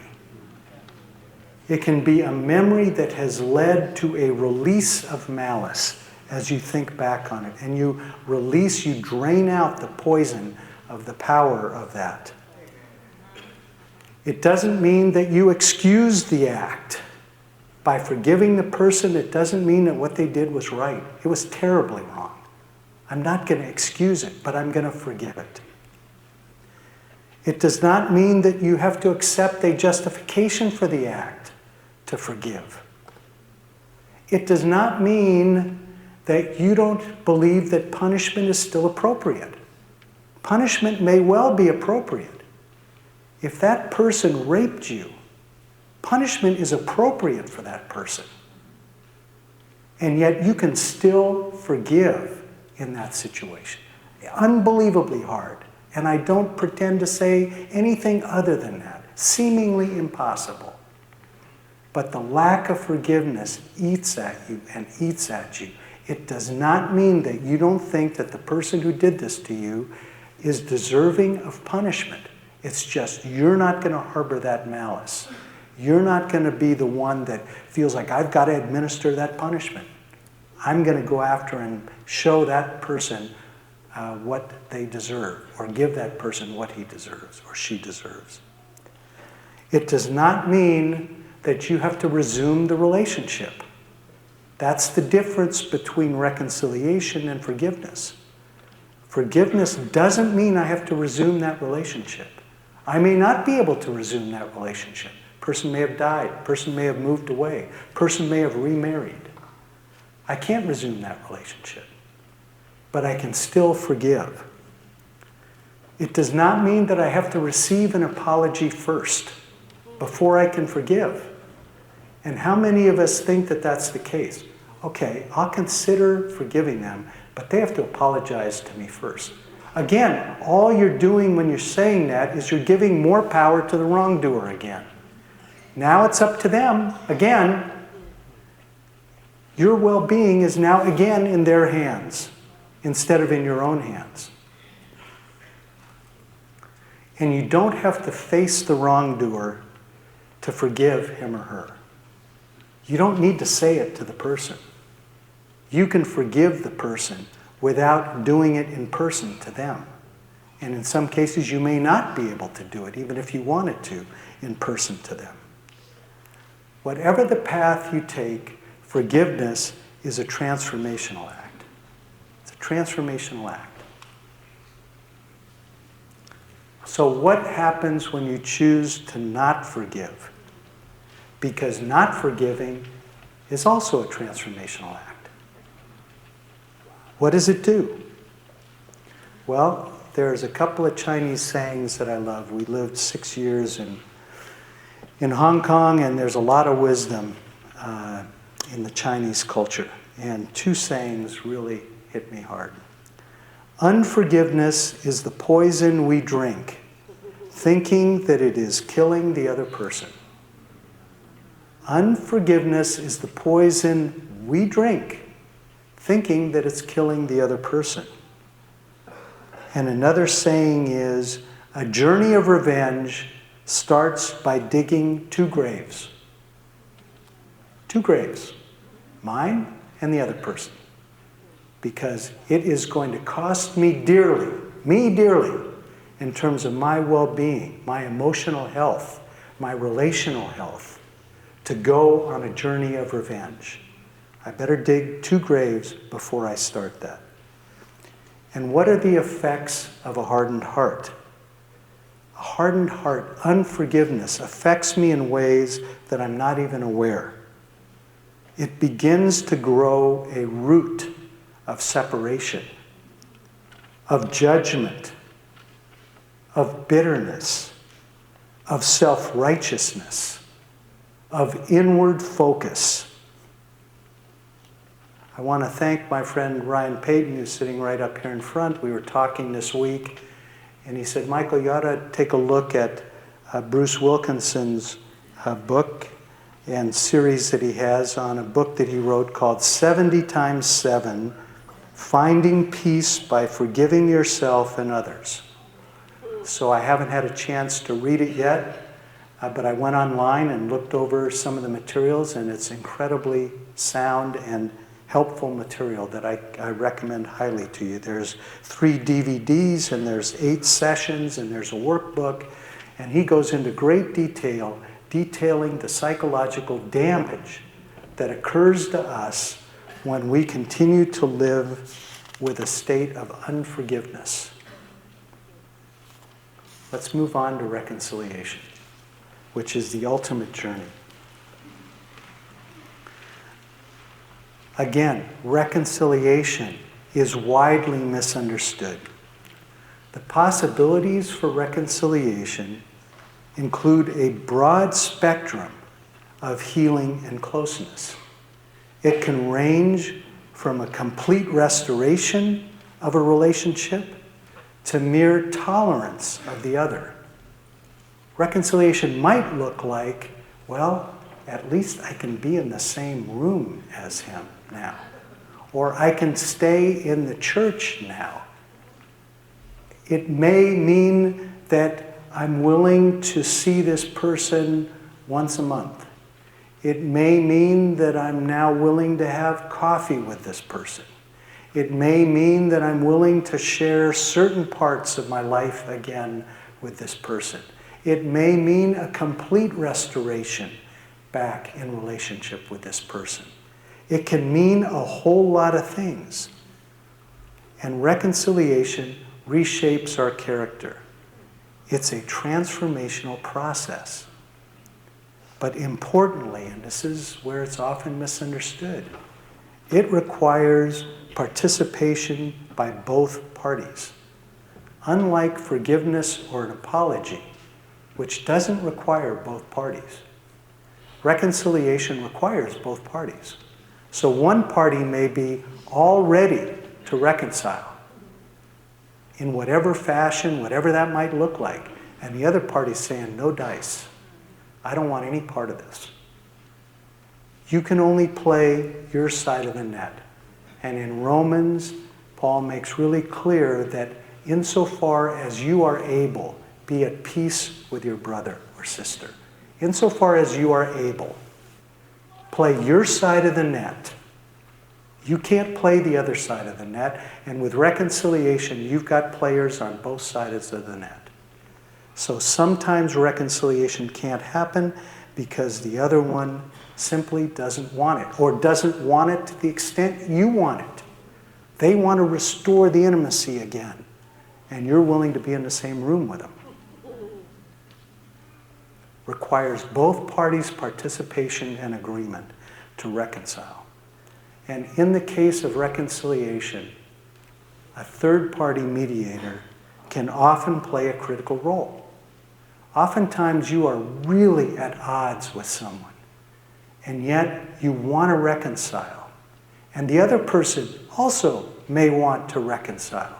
It can be a memory that has led to a release of malice as you think back on it. And you release, you drain out the poison of the power of that. It doesn't mean that you excuse the act. By forgiving the person, it doesn't mean that what they did was right. It was terribly wrong. I'm not going to excuse it, but I'm going to forgive it. It does not mean that you have to accept a justification for the act to forgive. It does not mean that you don't believe that punishment is still appropriate. Punishment may well be appropriate. If that person raped you, punishment is appropriate for that person. And yet you can still forgive in that situation. Unbelievably hard. And I don't pretend to say anything other than that. Seemingly impossible. But the lack of forgiveness eats at you and eats at you. It does not mean that you don't think that the person who did this to you is deserving of punishment. It's just you're not going to harbor that malice. You're not going to be the one that feels like I've got to administer that punishment. I'm going to go after and show that person what they deserve, or give that person what he deserves or she deserves. It does not mean that you have to resume the relationship. That's the difference between reconciliation and forgiveness. Forgiveness doesn't mean I have to resume that relationship. I may not be able to resume that relationship. Person may have died. Person may have moved away. Person may have remarried. I can't resume that relationship. But I can still forgive. It does not mean that I have to receive an apology first before I can forgive. And how many of us think that that's the case? Okay, I'll consider forgiving them, but they have to apologize to me first. Again, all you're doing when you're saying that is you're giving more power to the wrongdoer again. Now it's up to them. Again, your well-being is now again in their hands instead of in your own hands. And you don't have to face the wrongdoer to forgive him or her. You don't need to say it to the person. You can forgive the person without doing it in person to them. And in some cases, you may not be able to do it, even if you wanted to, in person to them. Whatever the path you take, forgiveness is a transformational act. It's a transformational act. So what happens when you choose to not forgive? Because not forgiving is also a transformational act. What does it do? Well, there's a couple of Chinese sayings that I love. We lived 6 years in Hong Kong, and there's a lot of wisdom in the Chinese culture. And two sayings really hit me hard. Unforgiveness is the poison we drink, thinking that it is killing the other person. Unforgiveness is the poison we drink, thinking that it's killing the other person. And another saying is, a journey of revenge starts by digging 2 graves. 2 graves, mine and the other person. Because it is going to cost me dearly, in terms of my well-being, my emotional health, my relational health, to go on a journey of revenge. I better dig 2 graves before I start that. And what are the effects of a hardened heart? A hardened heart, unforgiveness, affects me in ways that I'm not even aware. It begins to grow a root of separation, of judgment, of bitterness, of self-righteousness, of inward focus. I want to thank my friend Ryan Payton, who's sitting right up here in front. We were talking this week, and he said, Michael, you ought to take a look at Bruce Wilkinson's book and series that he has on a book that he wrote called 70 times 7, Finding Peace by Forgiving Yourself and Others. So I haven't had a chance to read it yet, but I went online and looked over some of the materials, and it's incredibly sound and helpful material that I recommend highly to you. There's 3 DVDs, and there's 8 sessions, and there's a workbook, and he goes into great detail detailing the psychological damage that occurs to us when we continue to live with a state of unforgiveness. Let's move on to reconciliation, which is the ultimate journey. Again, reconciliation is widely misunderstood. The possibilities for reconciliation include a broad spectrum of healing and closeness. It can range from a complete restoration of a relationship to mere tolerance of the other. Reconciliation might look like, well, at least I can be in the same room as him now. Or I can stay in the church now. It may mean that I'm willing to see this person once a month. It may mean that I'm now willing to have coffee with this person. It may mean that I'm willing to share certain parts of my life again with this person. It may mean a complete restoration back in relationship with this person. It can mean a whole lot of things. And reconciliation reshapes our character. It's a transformational process. But importantly, and this is where it's often misunderstood, it requires participation by both parties. Unlike forgiveness or an apology, which doesn't require both parties, reconciliation requires both parties. So one party may be all ready to reconcile in whatever fashion, whatever that might look like, and the other party's saying, no dice. I don't want any part of this. You can only play your side of the net. And in Romans, Paul makes really clear that insofar as you are able, be at peace with your brother or sister. Insofar as you are able, play your side of the net. You can't play the other side of the net. And with reconciliation, you've got players on both sides of the net. So sometimes reconciliation can't happen because the other one simply doesn't want it, or doesn't want it to the extent you want it. They want to restore the intimacy again, and you're willing to be in the same room with them. Requires both parties' participation and agreement to reconcile. And in the case of reconciliation, a third-party mediator can often play a critical role. Oftentimes you are really at odds with someone, and yet you want to reconcile. And the other person also may want to reconcile.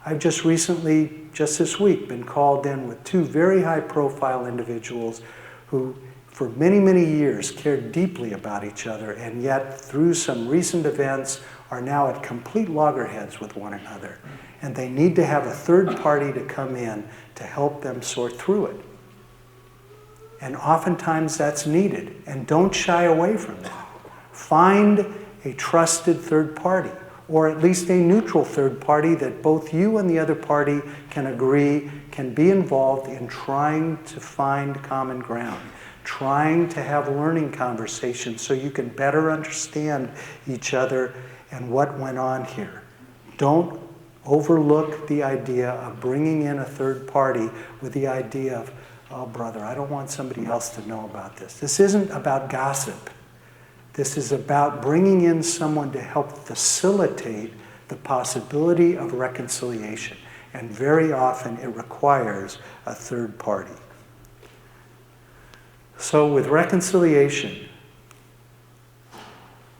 I've just recently, just this week, been called in with two very high-profile individuals who, for many, many years, cared deeply about each other, and yet, through some recent events, are now at complete loggerheads with one another. And they need to have a third party to come in to help them sort through it. And oftentimes that's needed. And don't shy away from that. Find a trusted third party, or at least a neutral third party that both you and the other party can agree, can be involved in trying to find common ground, trying to have learning conversations so you can better understand each other and what went on here. Don't overlook the idea of bringing in a third party with the idea of, oh, brother, I don't want somebody else to know about this. This isn't about gossip. This is about bringing in someone to help facilitate the possibility of reconciliation. And very often it requires a third party. So with reconciliation,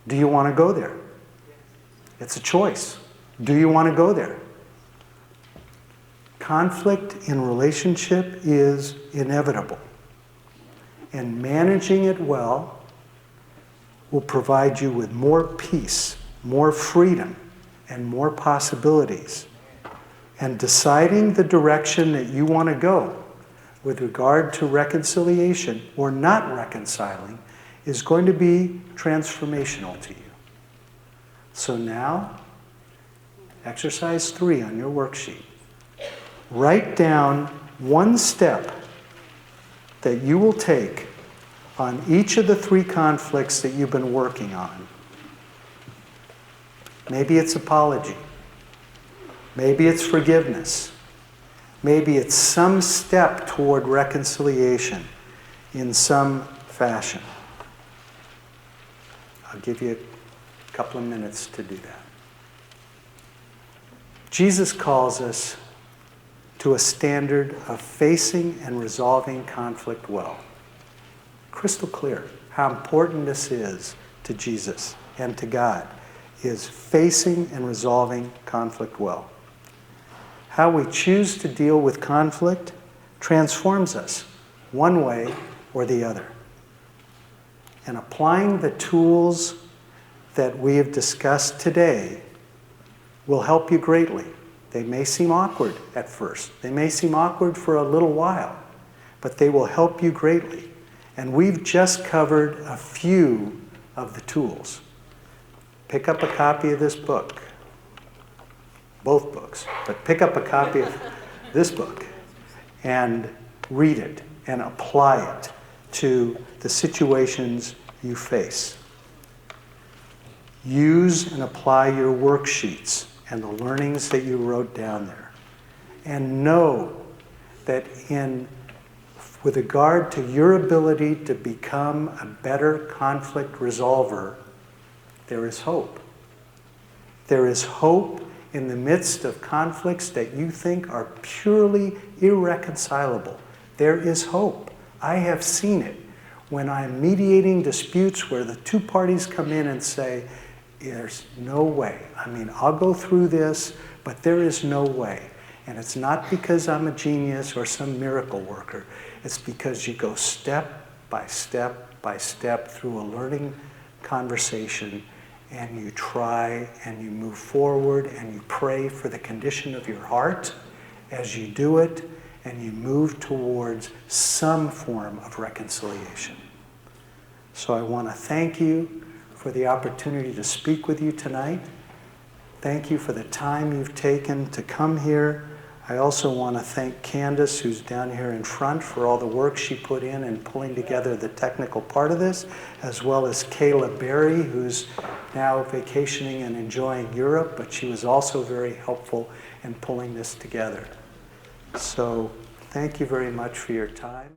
do you want to go there? It's a choice. Do you want to go there? Conflict in relationship is inevitable. And managing it well will provide you with more peace, more freedom, and more possibilities. And deciding the direction that you want to go with regard to reconciliation or not reconciling is going to be transformational to you. So now, exercise 3 on your worksheet. Write down one step that you will take on each of the 3 conflicts that you've been working on. Maybe it's apology. Maybe it's forgiveness. Maybe it's some step toward reconciliation in some fashion. I'll give you a couple of minutes to do that. Jesus calls us to a standard of facing and resolving conflict well. Crystal clear how important this is to Jesus and to God, is facing and resolving conflict well. How we choose to deal with conflict transforms us one way or the other. And applying the tools that we have discussed today will help you greatly. They may seem awkward at first. They may seem awkward for a little while, but they will help you greatly. And we've just covered a few of the tools. Pick up a copy of this book. Both books, but pick up a copy of this book and read it and apply it to the situations you face. Use and apply your worksheets and the learnings that you wrote down there. And know that with regard to your ability to become a better conflict resolver, there is hope. There is hope in the midst of conflicts that you think are purely irreconcilable. There is hope. I have seen it when I'm mediating disputes where the two parties come in and say, there's no way. I mean, I'll go through this, but there is no way. And it's not because I'm a genius or some miracle worker. It's because you go step by step by step through a learning conversation, and you try and you move forward and you pray for the condition of your heart as you do it, and you move towards some form of reconciliation. So I want to thank you for the opportunity to speak with you tonight. Thank you for the time you've taken to come here. I also want to thank Candace, who's down here in front, for all the work she put in pulling together the technical part of this, as well as Kayla Berry, who's now vacationing and enjoying Europe, but she was also very helpful in pulling this together. So thank you very much for your time.